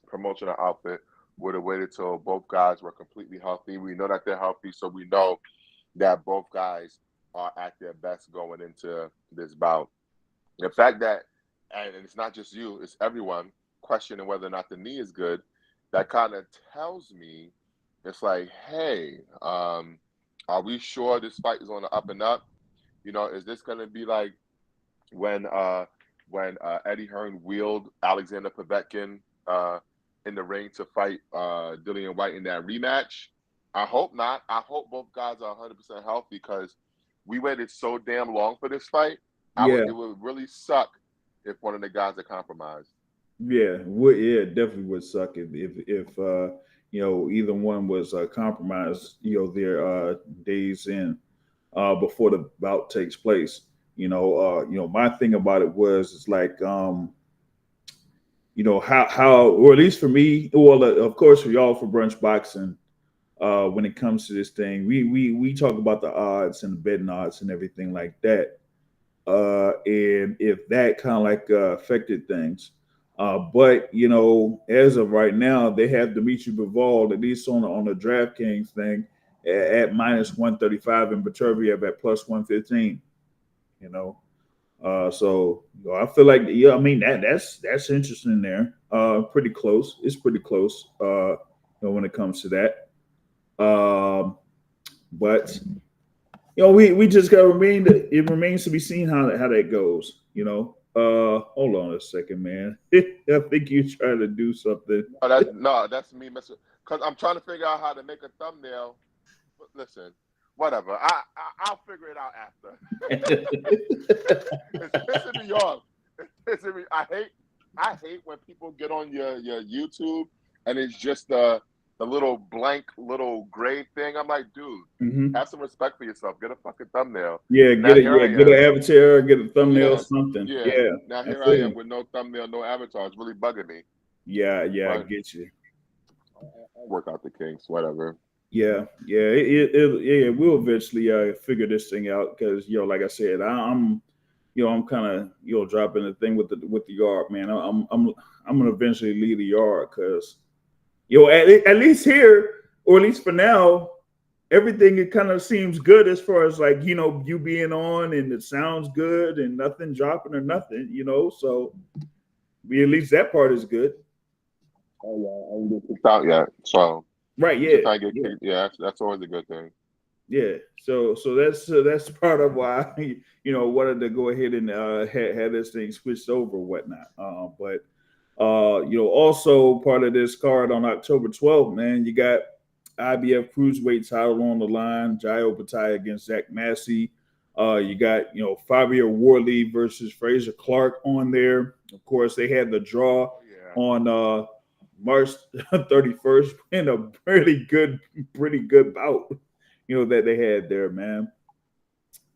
promotional outfit would have waited till both guys were completely healthy. We know that they're healthy, so we know that both guys are at their best going into this bout. The fact that, and it's not just you, it's everyone questioning whether or not the knee is good, that kind of tells me it's like, hey, are we sure this fight is on the up and up? Is this going to be like when Eddie Hearn wheeled Alexander Povetkin in the ring to fight Dillian White in that rematch? I hope not. I hope both guys are 100% healthy because we waited so damn long for this fight. It would really suck if one of the guys are compromised. Yeah, it definitely would suck if either one was compromised, their days in before the bout takes place. My thing about it was it's like how or at least for me, well, of course for y'all for Brunch Boxing, when it comes to this thing, we talk about the odds and the betting odds and everything like that, and if that kind of like affected things. But as of right now, they have Dmitry-Bivol, at least on the DraftKings thing, at minus 135 and Beterbiev at plus 115. So I feel like that's interesting there. Pretty close. It's pretty close. When it comes to that. But we just got to remain. It remains to be seen how that goes. Hold on a second, man. I think you're trying to do something. That's me messing. Because I'm trying to figure out how to make a thumbnail. But listen, whatever. I'll figure it out after. It's pissing me off. It's pissing me. I hate when people get on your YouTube and it's just the little blank little gray thing. I'm like, dude, have some respect for yourself. Get a fucking thumbnail. Yeah, get an avatar, get a thumbnail, something. Yeah. Now here I am with no thumbnail, no avatar. It's really bugging me. Yeah, I get you. I'll work out the kinks, whatever. Yeah. We'll eventually figure this thing out because like I said, I'm kind of dropping the thing with the yard, man. I'm gonna eventually leave the yard because. At least here, or at least for now, everything it kind of seems good as far as like you being on and it sounds good and nothing dropping or nothing, So, at least that part is good. Oh yeah, I ain't get kicked out yet, so right, yeah, that's always a good thing. Yeah, so that's part of why wanted to go ahead and have this thing switched over or whatnot. But. Also part of this card on October 12th, man, you got IBF cruiserweight title on the line, Jaio Bataille against Zach Massey. You got, Fabio Wardley versus Fraser Clark on there. Of course, they had the draw on March 31st in a pretty good bout, that they had there, man.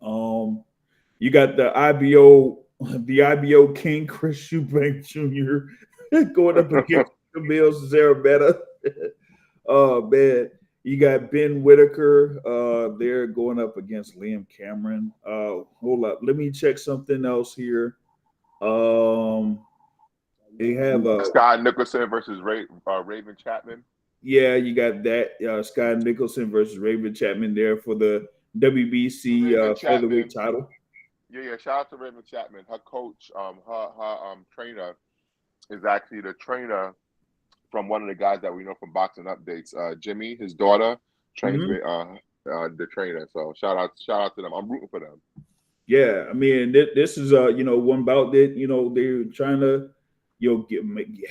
You got the IBO King Chris Eubank Jr. going up against Camille Zarabetta. Oh man, you got Ben Whitaker. They're going up against Liam Cameron. Hold up, let me check something else here. They have Scott Nicholson versus Raven Chapman. Yeah, you got that. Scott Nicholson versus Raven Chapman there for the WBC featherweight title. Yeah. Shout out to Raven Chapman. Her coach, her trainer, is actually the trainer from one of the guys that we know from Boxing Updates, Jimmy, his daughter, trains with the trainer. So shout out to them. I'm rooting for them. Yeah, I mean, this is one bout that they're trying to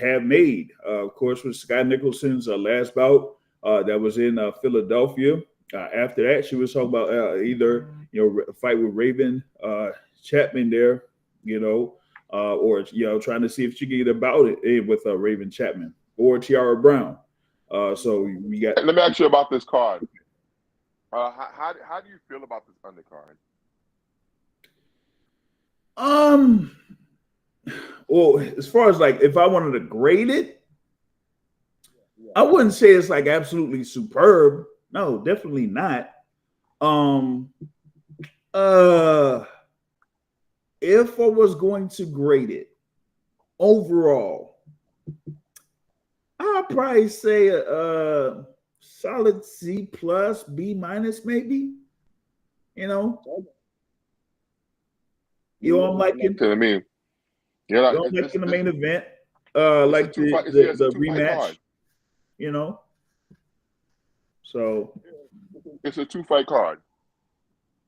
have made. Of course, with Sky Nicholson's last bout that was in Philadelphia. After that, she was talking about either a fight with Raven Chapman there, or trying to see if she could get about it with Raven Chapman or Tiara Brown. So we got. Let me ask you about this card. How do you feel about this undercard? Well, as far as like if I wanted to grade it, I wouldn't say it's like absolutely superb. No, definitely not. If I was going to grade it overall, I'd probably say a solid C plus, B minus, maybe. I'm liking. To me, I'm liking the main event. Like the rematch. So it's a 2-fight card.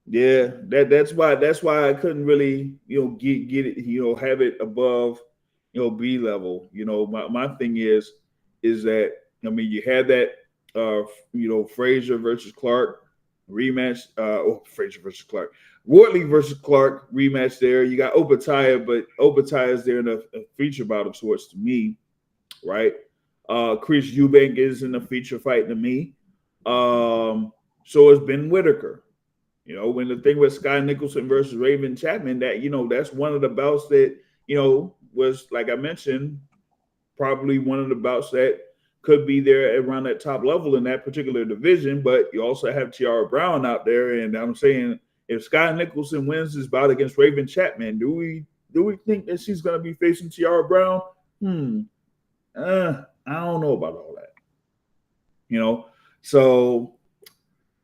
Yeah, that's why I couldn't really get it have it above B level. My thing is that you had that Frazier versus Clark rematch. Frazier versus Clark, Wardley versus Clark rematch. There you got Opataya, but Opataya is there in a feature bout of sorts to me, right? Chris Eubank is in a feature fight to me. So is Ben Whitaker. When the thing with Sky Nicholson versus Raven Chapman, that that's one of the bouts that was, like I mentioned, probably one of the bouts that could be there around that top level in that particular division. But you also have Tiara Brown out there, and I'm saying if Sky Nicholson wins this bout against Raven Chapman, do we think that she's going to be facing Tiara Brown? I don't know about all that. So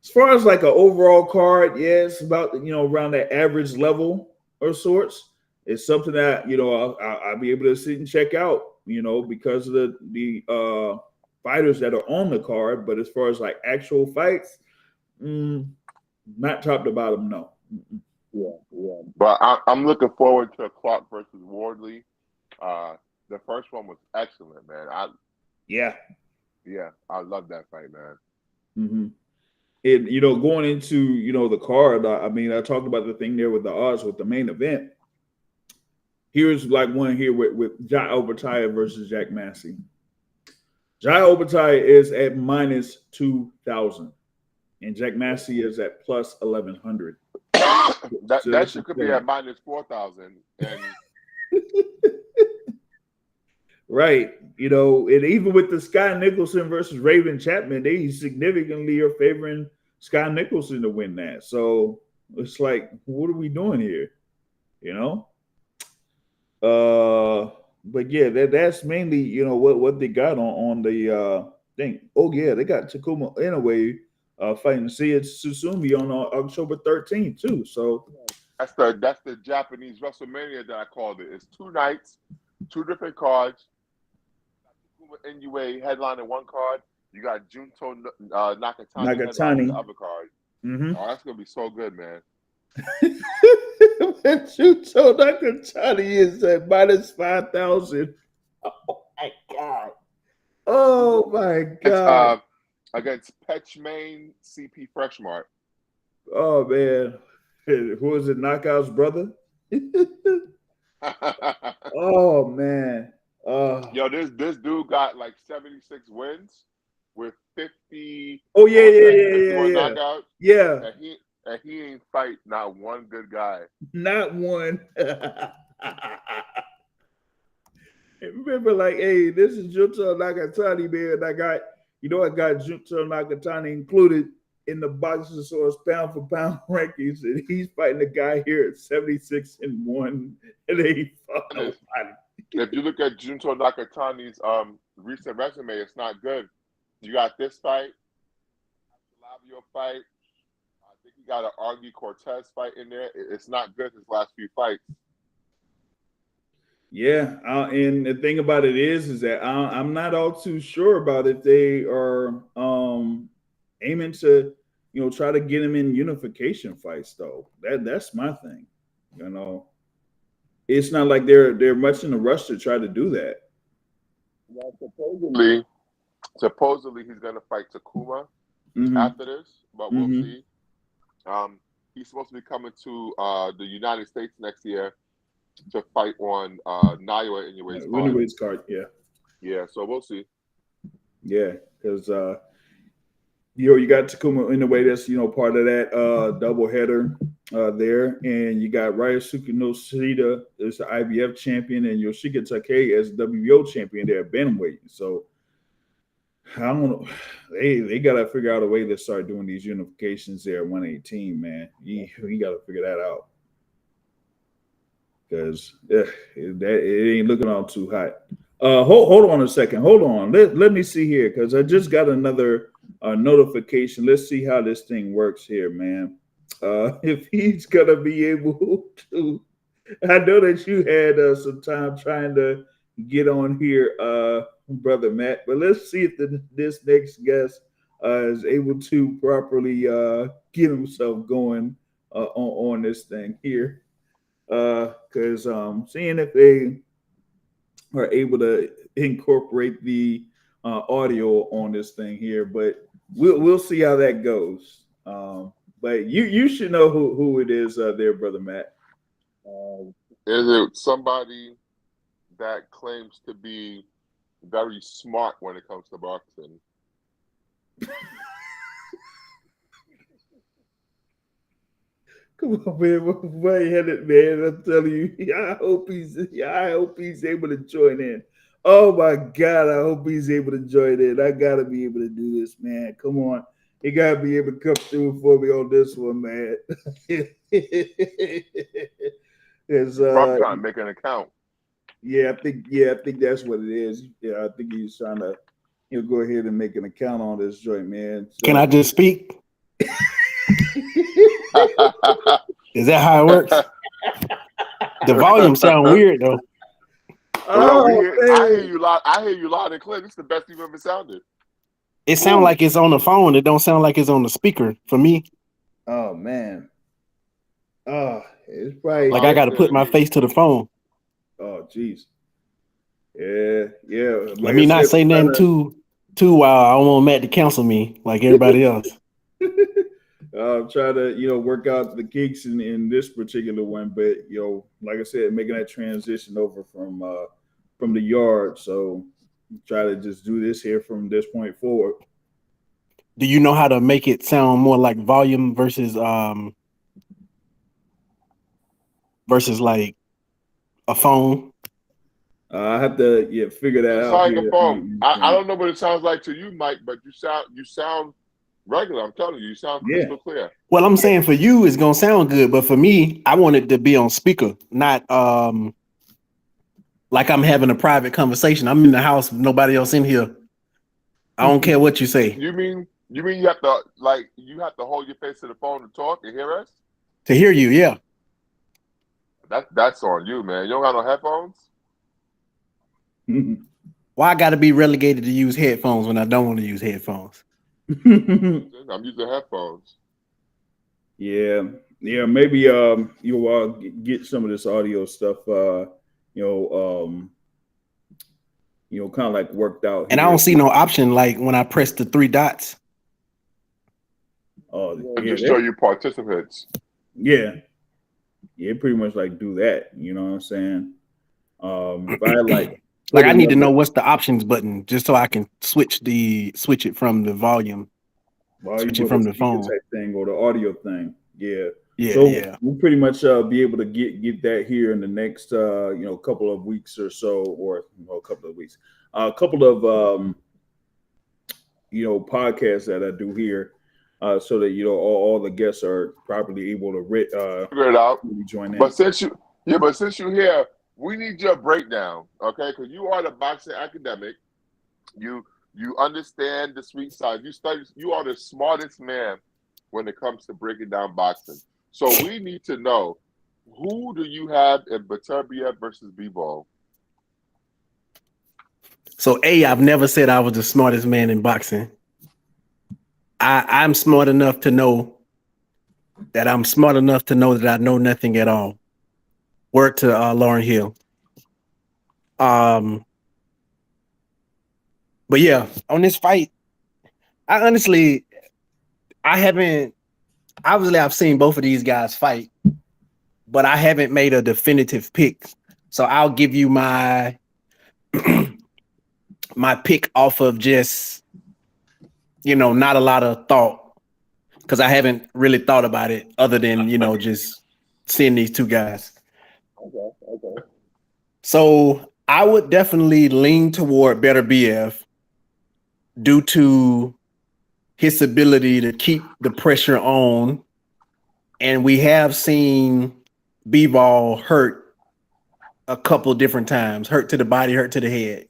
as far as like an overall card, yeah, it's about around that average level or sorts. It's something that I'll be able to sit and check out, because of the fighters that are on the card. But as far as like actual fights, not top to bottom, no. Yeah. But I'm looking forward to Clark versus Wardley. The first one was excellent, man. I love that fight, man. Mm-hmm. And going into the card, I talked about the thing there with the odds with the main event. Here's like one here with Jai Opataya versus Jack Massey. Jai Opataya is at minus 2,000, and Jack Massey is at plus 1,100. That shit could be at minus 4,000. And right. And even with the Sky Nicholson versus Raven Chapman, they significantly are favoring Sky Nicholson to win that. So it's like, what are we doing here? But yeah, that's mainly, what they got on the thing. Oh yeah, they got Takuma Inoue fighting Sia Susumi on October 13th too. So that's the Japanese WrestleMania that I called it. It's 2 nights, 2 different cards. Inoue headlining one card. You got Junto Nakatani headlining the other card. Mm-hmm. Oh, that's gonna be so good, man. Junto Nakatani is at minus 5,000. Oh my god! Against Petchmain CP Freshmart. Oh man, who is it? Knockout's brother. Oh man. Yo, this dude got like 76 wins with 50. Oh yeah. Knockouts. Yeah. And he ain't fight not one good guy. Not one. Remember, like, hey, this is Junto Nakatani, man. I got Junto Nakatani included in the Boxing Source pound for pound rankings, and he's fighting a guy here at 76-1, and they fought nobody. If you look at Junto Nakatani's recent resume, it's not good. You got this fight, Lavio fight. I think you got an Argy Cortez fight in there. It's not good his last few fights. Yeah, and the thing about it is that I'm not all too sure about if they are aiming to, try to get him in unification fights though. That's my thing. You know, it's not like they're much in a rush to try to do that. Well, supposedly he's gonna fight Takuma Hmm. after this, but we'll Hmm. see. Um, he's supposed to be coming to the United States next year to fight on Naira Inoue's card. Anyways, card, yeah, Yeah, so we'll see. yeah, because you got Takuma in the way that's part of that double header there, and you got Ryosuke Noshida as the IBF champion, and Yoshika Takei as WBO champion there at bantamweight. So I don't know. They gotta figure out a way to start doing these unifications there at 118, man. You gotta figure that out because it ain't looking all too hot. Hold on a second. Hold on. Let me see here because I just got another notification. Let's see how this thing works here, man. If he's gonna be able to, I know that you had some time trying to get on here, brother Matt. But let's see if this next guest is able to properly get himself going on this thing here. Because seeing if they are able to incorporate the audio on this thing here, but we'll see how that goes. But you should know who it is there, brother Matt. Is it somebody that claims to be very smart when it comes to boxing? Come on, man, way headed man. I'm telling you, I hope he's able to join in. Oh my God, I hope he's able to join in. I gotta be able to do this, man. Come on, he gotta be able to come through for me on this one, man. It's Probably trying to make an account. I think that's what it is. Yeah, I think he's trying to go ahead and make an account on this joint, man. Can I So just speak? Is that how it works? The volume sound weird though. Well, oh I hear man. you loud. I hear you loud and clear. This is the best you've ever sounded. It sounds like it's on the phone. It don't sound like it's on the speaker for me. Oh man. Oh, it's probably Like I got to put my face to the phone. oh geez. Yeah, yeah. Let Like I me not said, say nothing too wild. I don't want Matt to cancel me like everybody else. try to work out the kinks in this particular one, but like I said, making that transition over from the yard. So try to just do this here from this point forward. Do you know how to make it sound more like volume versus like a phone? I have to figure that It's out like a here. phone. I don't know what it sounds like to you, Mike, but you sound regular. I'm telling you, you sound Yeah. crystal clear. Well, I'm saying for you it's gonna sound good, but for me, I want it to be on speaker, not like I'm having a private conversation. I'm in the house, nobody else in here. I don't care what you say. You mean you have to hold your face to the phone to talk and hear us? To hear you, yeah. That's on you, man. You don't got no headphones? Why I gotta be relegated to use headphones when I don't want to use headphones? I'm using headphones. Yeah, maybe you'll get some of this audio stuff kind of like worked out. And I don't see no option like when I press the three dots. Oh, just show you participants. Yeah, pretty much like do that. You know what I'm saying? If I like I need to know what's the options button just so I can switch it from the volume. Switch it from the phone type thing or the audio thing. Yeah. Yeah, so yeah. we'll pretty much be able to get that here in the next couple of weeks or so, or a couple of weeks, a couple of podcasts that I do here, so that all the guests are properly able to figure it out. Join in. But since you're here, we need your breakdown, okay? Because you are the boxing academic. You understand the sweet side. You are the smartest man when it comes to breaking down boxing. So we need to know, who do you have in Beterbiev versus Bivol? So I've never said I was the smartest man in boxing. I'm smart enough to know that I'm smart enough to know that I know nothing at all. Word to Lauryn Hill. But yeah, on this fight, I haven't. Obviously, I've seen both of these guys fight, but I haven't made a definitive pick. So I'll give you my my pick off of just, not a lot of thought, because I haven't really thought about it other than, just seeing these two guys. Okay. So I would definitely lean toward Beterbiev due to his ability to keep the pressure on. And we have seen Bivol hurt a couple different times, hurt to the body, hurt to the head.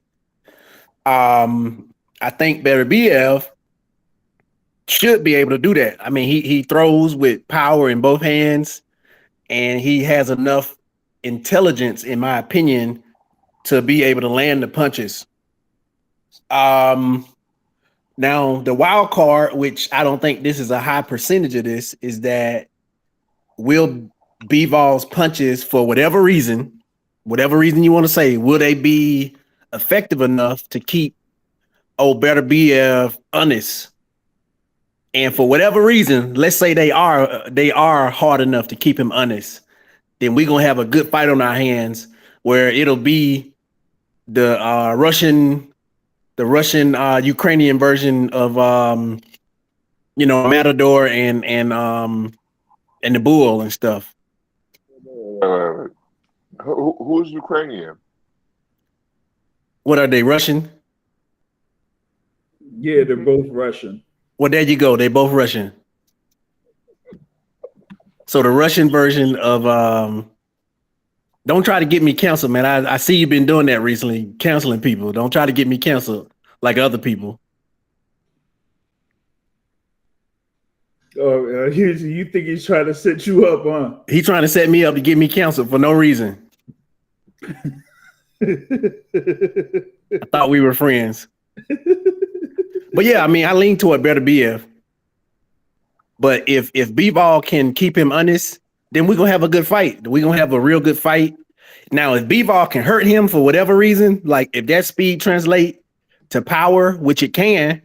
I think Beterbiev should be able to do that. I mean, he throws with power in both hands, and he has enough intelligence, in my opinion, to be able to land the punches. Now, the wild card, which I don't think this is a high percentage of this, is that will Bivol's punches, for whatever reason you want to say, will they be effective enough to keep Beterbiev honest? And for whatever reason, let's say they are hard enough to keep him honest, then we're gonna have a good fight on our hands, where it'll be the Russian Ukrainian version of Matador and the Bull and stuff. Who's Ukrainian? What are they, Russian? Yeah, they're both Russian. Well, there you go. They both Russian. So the Russian version of don't try to get me canceled, man. I see you've been doing that recently, canceling people. Don't try to get me canceled like other people. Oh, you think he's trying to set you up, huh? He's trying to set me up to get me canceled for no reason. I thought we were friends. But yeah, I mean, I lean toward Beterbiev. But if Bivol can keep him honest, then we're gonna have a good fight. We're gonna have a real good fight. Now, if Bivol can hurt him for whatever reason, like if that speed translate to power, which it can,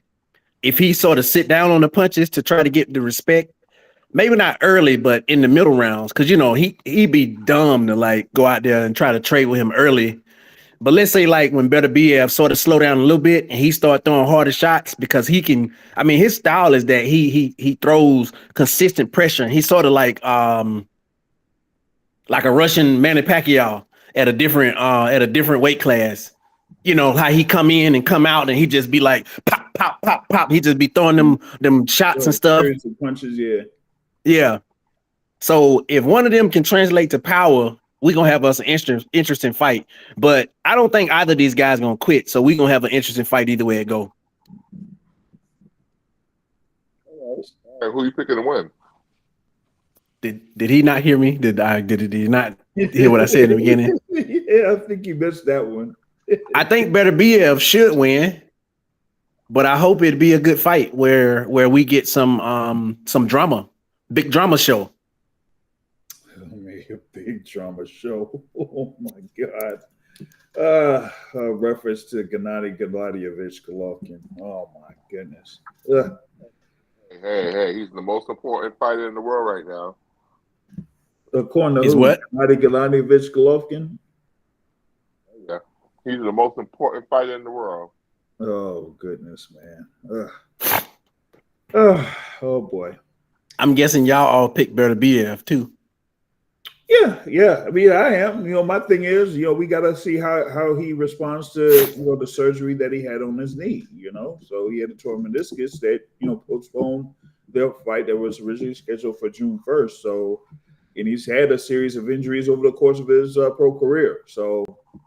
if he sort of sit down on the punches to try to get the respect, maybe not early, but in the middle rounds, because he'd be dumb to like go out there and try to trade with him early. But let's say like when Beterbiev sort of slow down a little bit and he start throwing harder shots, because he can. I mean, his style is that he throws consistent pressure, and he's sort of like a Russian Manny Pacquiao at a different weight class. You know how he come in and come out, and he just be like pop, pop, pop, pop. He just be throwing them shots and stuff. Punches, yeah. Yeah. So if one of them can translate to power, we're going to have us an interesting fight. But I don't think either of these guys going to quit. So we're going to have an interesting fight either way it go. All right, who you picking to win? Did he not hear me? Did he not hear what I said in the beginning? Yeah, I think he missed that one. I think Beterbiev should win, but I hope it'd be a good fight where we get some drama, big drama show. A big drama show. Oh my God. A reference to Gennady Gennadievich Golovkin. Oh my goodness. Hey, he's the most important fighter in the world right now. According to Is what? Gennady Gennadievich Golovkin? Yeah. He's the most important fighter in the world. Oh goodness, man. Oh boy. I'm guessing y'all all picked Beterbiev too. Yeah. I mean, I am. My thing is, we got to see how he responds to the surgery that he had on his knee. So he had a torn meniscus that postponed their fight that was originally scheduled for June 1st. So, and he's had a series of injuries over the course of his pro career. So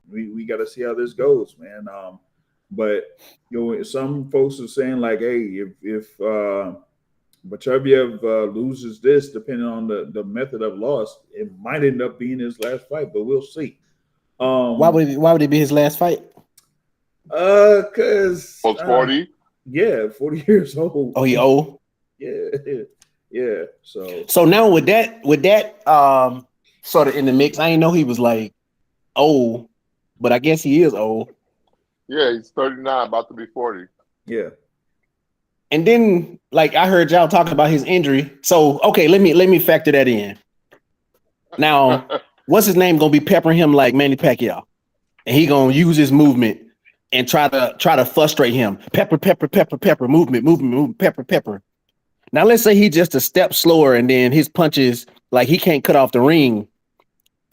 we got to see how this goes, man. But some folks are saying like, hey, if Beterbiev loses this, depending on the method of loss, it might end up being his last fight, but we'll see. Why would it be his last fight? Cause Almost 40. Yeah, 40 years old. Oh, he old. Yeah. So now with that sort of in the mix, I didn't know he was like old, but I guess he is old. Yeah, he's 39, about to be 40. Yeah. And then like I heard y'all talking about his injury. So okay, let me factor that in. Now, what's his name gonna be peppering him like Manny Pacquiao? And he gonna use his movement and try to frustrate him. Pepper, movement, pepper. Now let's say he's just a step slower and then his punches, like he can't cut off the ring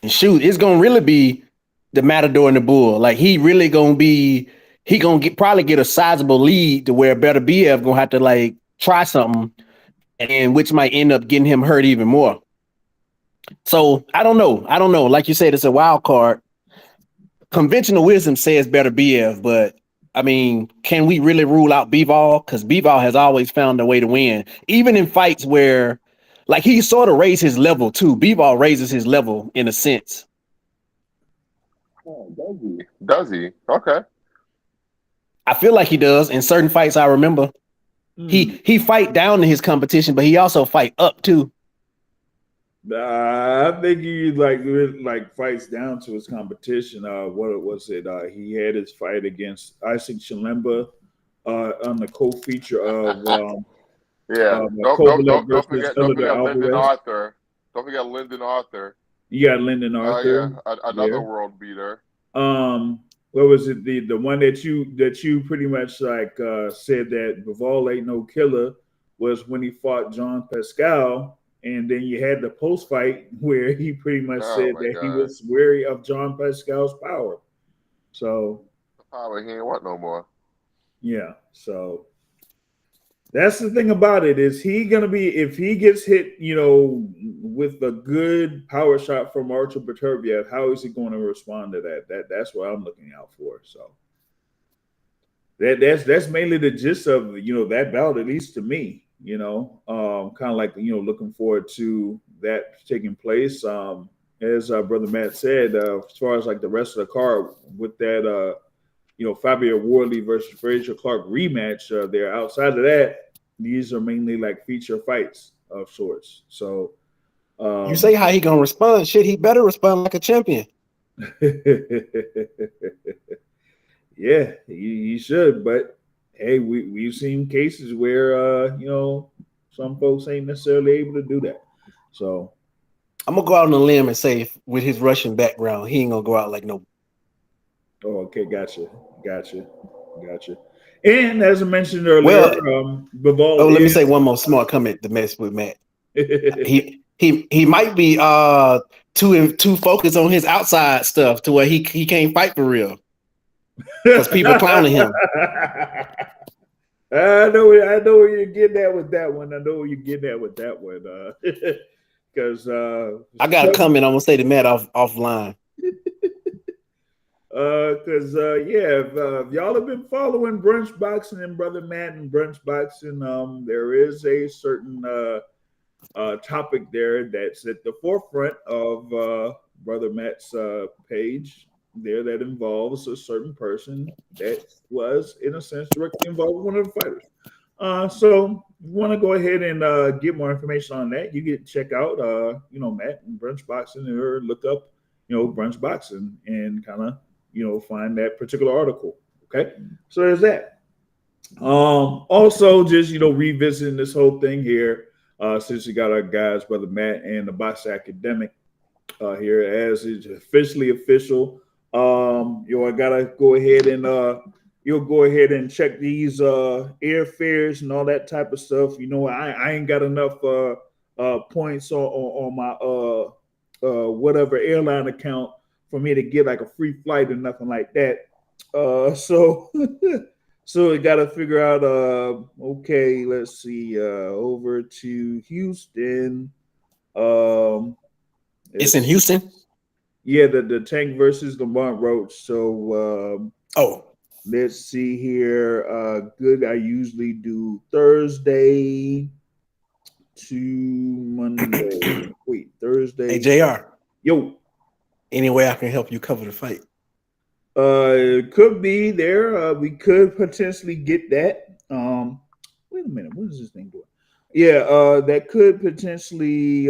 and shoot. It's gonna really be the Matador and the Bull. Like he really gonna be, he gonna probably get a sizable lead to where Beterbiev gonna have to like try something, and which might end up getting him hurt even more. So I don't know. Like you said, it's a wild card. Conventional wisdom says Beterbiev, but I mean, can we really rule out Bivol? Because Bivol has always found a way to win, even in fights where, like, he sort of raised his level too. Bivol raises his level in a sense. Oh, does he? Does he? Okay. I feel like he does in certain fights. I remember he fight down to his competition, but he also fight up too. I think he like fights down to his competition. What was it? He had his fight against Isaac Chalemba on the co-feature of Don't forget Lyndon Arthur. Don't forget Lyndon Arthur. You got Lyndon Arthur. Another world beater. What was it? The one that you pretty much like said that Bivol ain't no killer was when he fought John Pascal. And then you had the post fight where he pretty much said that he was wary of John Pascal's power. So power he ain't want no more. Yeah. So that's the thing about it. Is he gonna be, if he gets hit, with a good power shot from Artur Beterbiev, how is he going to respond to that? That's what I'm looking out for. So that's mainly the gist of that bout, at least to me. Kind of like looking forward to that taking place. As Brother Matt said, as far as like the rest of the card with that Fabio Wardley versus Frazier Clark rematch there. Outside of that, these are mainly like feature fights of sorts. So you say how he gonna respond? Shit, he better respond like a champion. Yeah, he should. But hey, we've seen cases where some folks ain't necessarily able to do that. So I'm gonna go out on a limb and say, with his Russian background, he ain't gonna go out like no. Oh, okay, gotcha. And as I mentioned earlier, Bivol. Let me say one more smart comment to mess with Matt. he might be too focused on his outside stuff to where he can't fight for real because people clowning him. I know where you're getting at with that one. Because I got a comment I'm gonna say to Matt offline. Because if y'all have been following Brunch Boxing and Brother Matt and Brunch Boxing, there is a certain topic there that's at the forefront of Brother Matt's page there that involves a certain person that was, in a sense, directly involved with one of the fighters. So you want to go ahead and get more information on that, you get to check out Matt and Brunch Boxing, or look up Brunch Boxing and kind of find that particular article. Okay, so there's that. Also just revisiting this whole thing here, since we got our guys, Brother Matt and the Box Academic here, as it's officially official. I gotta go ahead and you'll go ahead and check these airfares and all that type of stuff. I ain't got enough points on my whatever airline account for me to get like a free flight or nothing like that. So we got to figure out, okay, let's see, over to Houston. It's in Houston? Yeah, the Tank versus Lamont Roach. So let's see here. Good, I usually do Thursday to Monday. Wait, Thursday. Hey, JR. Yo. Any way I can help you cover the fight? It could be there. We could potentially get that. Wait a minute. What is this thing doing? Yeah, that could potentially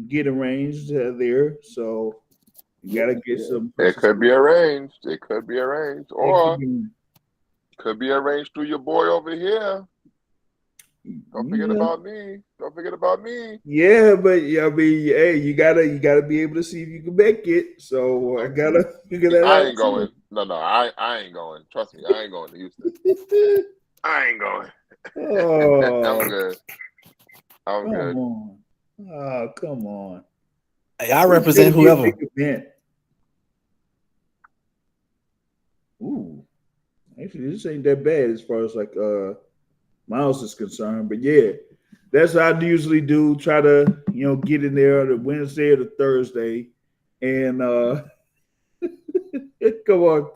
get arranged there. So you gotta get some. It could be arranged. It could be arranged, It or could be arranged through your boy over here. Don't forget about me. Don't forget about me. Yeah, but I mean, hey, you gotta be able to see if you can make it. So I gotta figure that out. I ain't going. No, I ain't going. Trust me, I ain't going to Houston. I ain't going. Oh, I'm good. I'm good. come on. Oh, come on. Hey, I represent whoever. Ooh, actually, this ain't that bad as far as like Miles is concerned. But yeah, that's what I usually do. Try to get in there the Wednesday or the Thursday, and come on,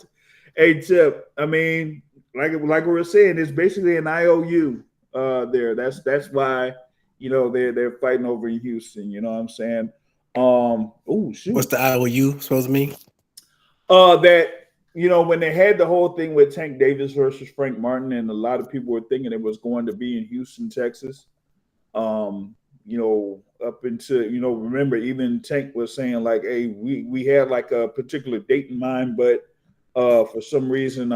hey Tip. I mean, like we were saying, it's basically an IOU there. That's why they're fighting over in Houston. You know what I'm saying? Oh shoot. What's the IOU supposed to mean? That when they had the whole thing with Tank Davis versus Frank Martin, and a lot of people were thinking it was going to be in Houston, Texas. Up into remember even Tank was saying like, hey, we had like a particular date in mind, but for some reason,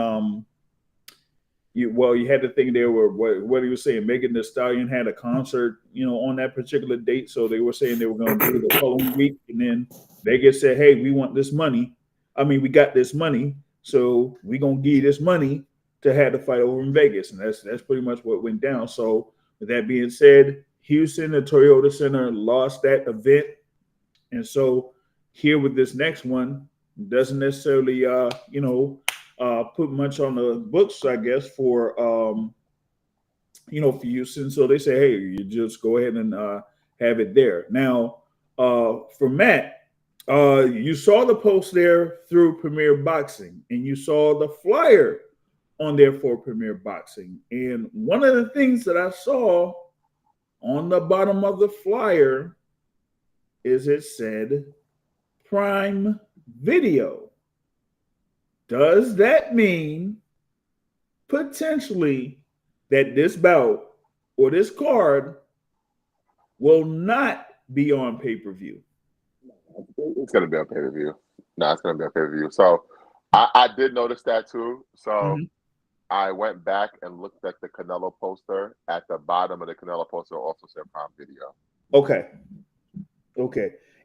you had to think they were what he was saying. Megan Thee Stallion had a concert, on that particular date, so they were saying they were going to do it the following week, and then Vegas said, hey, we want this money. I mean, we got this money, so we're gonna give you this money to have the fight over in Vegas, and that's pretty much what went down. So with that being said, Houston, the Toyota Center lost that event, and so here with this next one doesn't necessarily put much on the books, I guess, for for Houston. So they say, hey, you just go ahead and have it there. Now, for Matt, you saw the post there through Premier Boxing, and you saw the flyer on there for Premier Boxing. And one of the things that I saw on the bottom of the flyer is it said Prime Video. Does that mean potentially that this bout or this card will not be on pay-per-view? It's gonna be on pay-per-view. No, it's gonna be on pay-per-view. So I did notice that too. So I went back and looked at the Canelo poster. At the bottom of the Canelo poster also said Prime Video. Okay.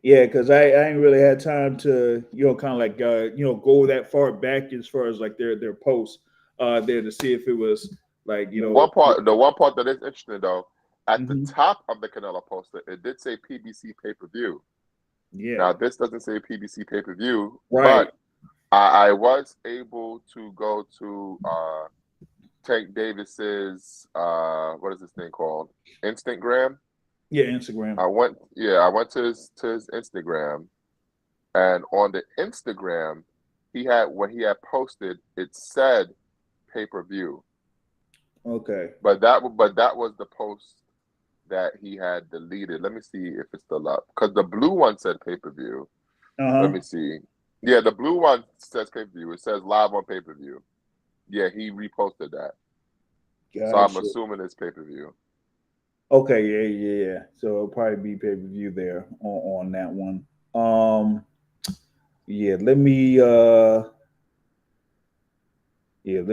Yeah, because I ain't really had time to kind of like go that far back as far as like their posts there to see if it was like the one part that is interesting though, at the top of the Canelo poster, it did say PBC pay-per-view. Yeah. Now this doesn't say PBC pay-per-view, right? But I was able to go to Tank Davis's what is this thing called? Instagram. Yeah, Instagram. I went to his Instagram, and on the Instagram, he had posted, it said pay-per-view. Okay. But that was the post that he had deleted. Let me see if it's still up, because the blue one said pay-per-view. Let me see. Yeah, the blue one says pay-per-view. It says live on pay-per-view. Yeah, he reposted that. Gotcha. So I'm assuming it's pay-per-view. Okay, yeah. So it'll probably be pay-per-view there on that one. Let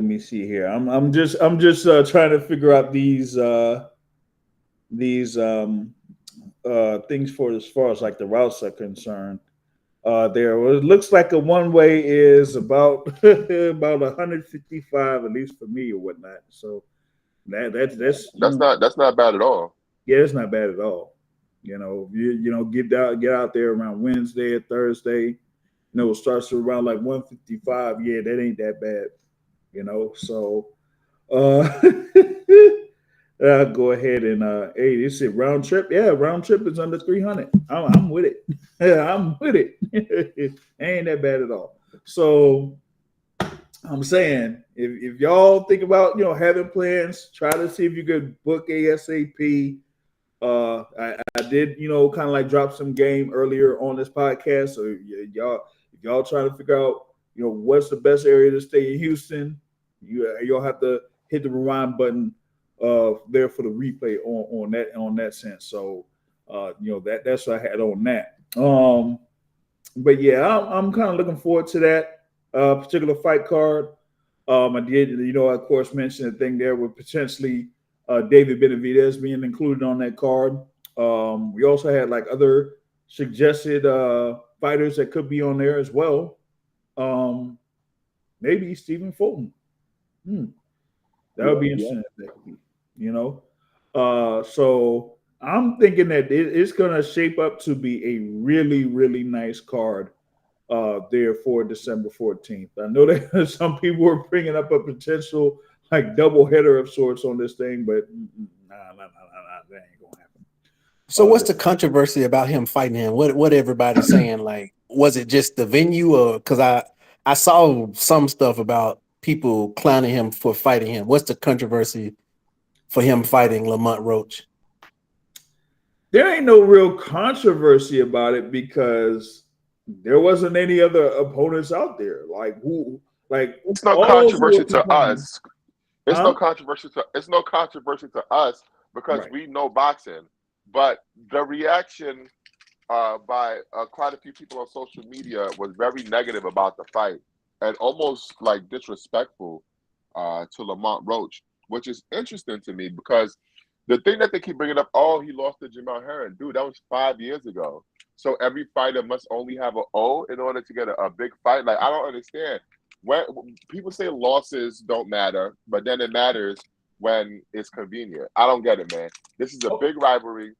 me see here. I'm just trying to figure out these things for as far as like the routes are concerned. There, well, it looks like a one-way is about 155, at least for me or whatnot. So that's not bad at all. Yeah, it's not bad at all. Get out there around Wednesday or Thursday. It starts around like 155. Yeah, that ain't that bad. So I'll go ahead and hey, they said round trip. Yeah, round trip is under 300. I'm with it. I'm with it. Ain't that bad at all. So I'm saying if y'all think about having plans, try to see if you could book ASAP. I did kind of like drop some game earlier on this podcast. So if y'all trying to figure out what's the best area to stay in Houston. You'll have to hit the rewind button there for the replay on that sense. So that's what I had on that. But yeah, I'm kind of looking forward to that particular fight card. I did, of course, mention a thing there with potentially David Beterbiev being included on that card. We also had like other suggested fighters that could be on there as well. Maybe Stephen Fulton. That would be interesting. So I'm thinking that it's going to shape up to be a really, really nice card there for December 14th. I know that some people were bringing up a potential like double header of sorts on this thing, but nah, that ain't gonna happen. So what's the controversy about him fighting him? What everybody's saying? Like, was it just the venue, or because I saw some stuff about people clowning him for fighting him? What's the controversy for him fighting Lamont Roach? There ain't no real controversy about it because there wasn't any other opponents out there. Like who? Like it's no controversy to us. It's no controversy to us because we know boxing. But the reaction by quite a few people on social media was very negative about the fight and almost like disrespectful to Lamont Roach, which is interesting to me because the thing that they keep bringing up, he lost to Jamal Herron. Dude, that was 5 years ago. So every fighter must only have an O in order to get a big fight. Like, I don't understand. When people say losses don't matter, but then it matters when it's convenient. I don't get it, man. This is a big rivalry.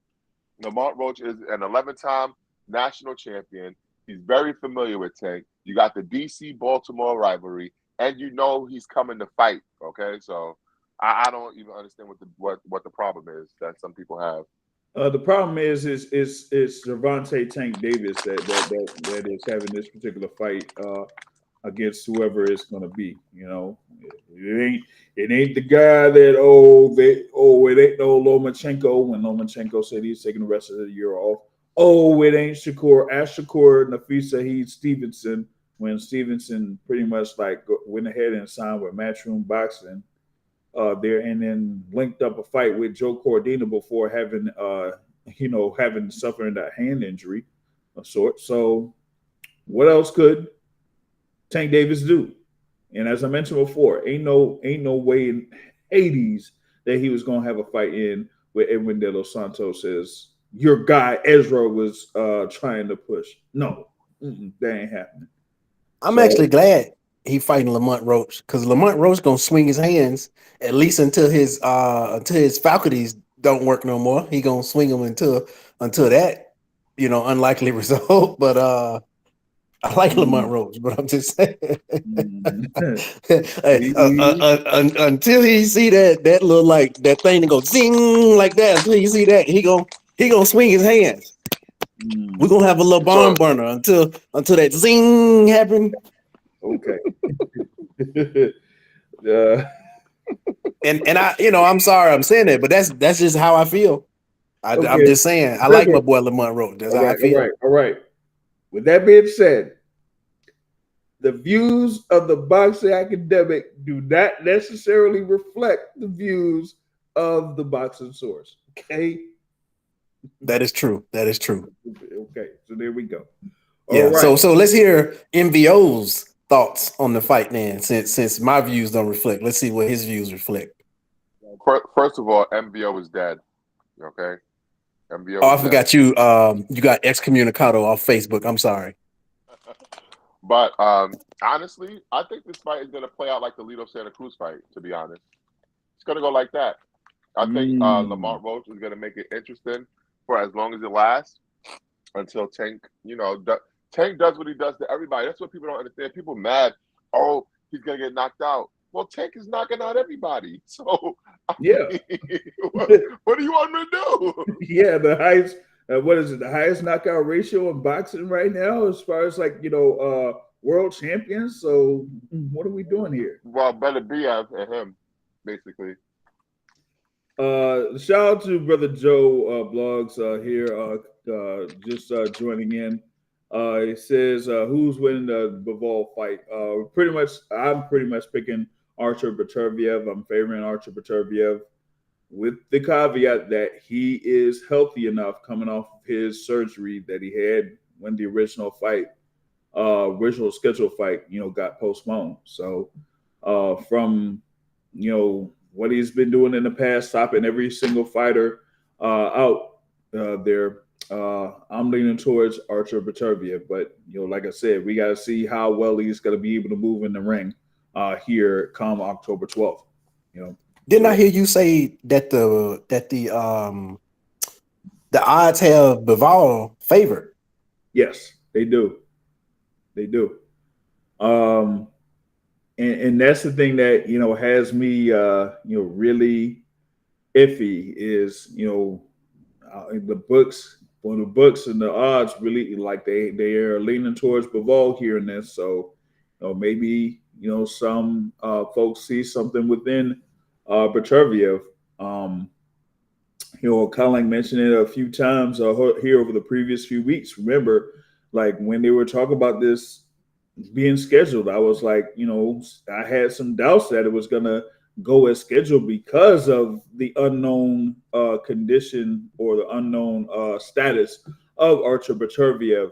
Lamont Roach is an 11-time national champion. He's very familiar with Tank. You got the DC-Baltimore rivalry, and he's coming to fight, okay? So I don't even understand what the problem is that some people have. The problem is Gervonta Tank Davis that is having this particular fight against whoever it's going to be. It ain't the guy that it ain't no Lomachenko when Lomachenko said he's taking the rest of the year off. It ain't Shakur Nafisa Heed Stevenson when Stevenson pretty much like went ahead and signed with Matchroom Boxing there and then linked up a fight with Joe Cordina before having suffering that hand injury of sorts. So what else could Tank Davis do? And as I mentioned before, ain't no way in Hades that he was gonna have a fight in with Edwin De Los Santos as your guy Ezra was trying to push. No, that ain't happening. I'm actually glad he fighting Lamont Roach because Lamont Roach gonna swing his hands at least until his faculties don't work no more. He gonna swing them until that unlikely result. But I like Lamont Roach, but I'm just saying until he see that little like that thing that go zing like that. Until you see that, he gonna swing his hands. We're gonna have a little barn burner until that zing happen. Okay. And I, I'm sorry I'm saying that, but that's just how I feel. I'm just saying I like my boy Lamont Roach. That's how I feel. All right. With that being said, the views of the Boxing Academic do not necessarily reflect the views of the Boxing Source. Okay. That is true. Okay, so there we go. All right. So let's hear MVO's thoughts on the fight, then. Since my views don't reflect, let's see what his views reflect. First of all, MVO is dead. Okay. MVO. I forgot you. You got excommunicado off Facebook. I'm sorry. But honestly, I think this fight is going to play out like the Lito Santa Cruz fight. To be honest, it's going to go like that. I think Lamont Roach is going to make it interesting for as long as it lasts until Tank, Tank does what he does to everybody. That's what people don't understand. People mad. Oh, he's going to get knocked out. Well, Tank is knocking out everybody. So, what do you want me to do? Yeah, the highest, what is it? The highest knockout ratio in boxing right now, as far as world champions. So, what are we doing here? Well, Beterbiev and him, basically. Shout out to Brother Joe Blogs here, just joining in. It says who's winning the Bivol fight. I'm pretty much picking Artur Beterbiev. I'm favoring Artur Beterbiev with the caveat that he is healthy enough coming off of his surgery that he had when the original scheduled fight, got postponed. So from, what he's been doing in the past, stopping every single fighter out there, I'm leaning towards Artur Beterbiev. But, like I said, we got to see how well he's going to be able to move in the ring here come October 12th. Didn't I hear you say that the odds have Bivol favored? Yes, they do. They do. And that's the thing that, has me, really iffy is, the books and the odds really like they are leaning towards Bivol here and this. So, maybe, some folks see something within Beterbiev. Colin mentioned it a few times here over the previous few weeks. Remember, like when they were talking about this being scheduled, I was like, I had some doubts that it was going to go as scheduled because of the unknown condition or the unknown status of Artur Beterbiev,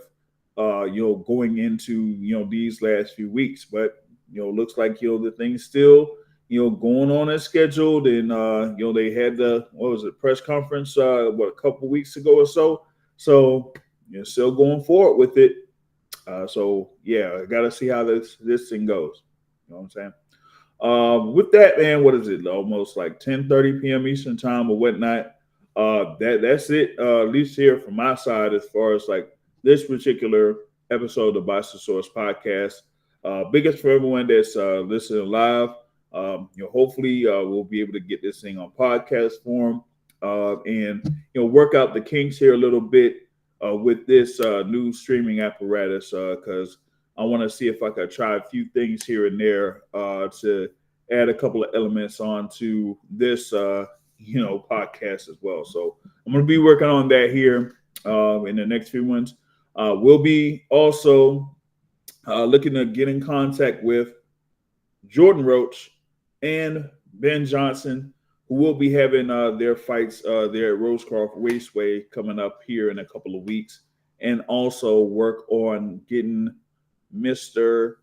going into, these last few weeks. But, looks like, the thing's still, going on as scheduled. And, they had the, press conference, a couple weeks ago or so. So, still going forward with it. So yeah, I got to see how this thing goes. You know what I'm saying? With that, man, what is it? Almost like 10:30 p.m. Eastern time or whatnot. That's it. At least here from my side, as far as like this particular episode of Box the Source podcast. Biggest for everyone that's listening live. Hopefully we'll be able to get this thing on podcast form and work out the kinks here a little bit. With this new streaming apparatus, because I want to see if I could try a few things here and there to add a couple of elements onto this, podcast as well. So I'm going to be working on that here in the next few months. We'll be also looking to get in contact with Jordan Roach and Ben Johnson, who will be having their fights there at Rosecroft Raceway coming up here in a couple of weeks, and also work on getting Mr.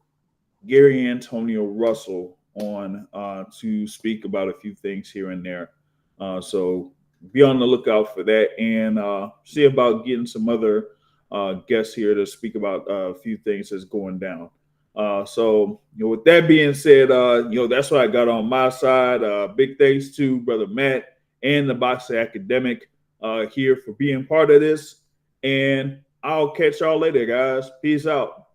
Gary Antonio Russell on to speak about a few things here and there. So be on the lookout for that, and see about getting some other guests here to speak about a few things that's going down. So, with that being said, that's what I got on my side. Big thanks to Brother Matt and the Boxing Academic here for being part of this. And I'll catch y'all later, guys. Peace out.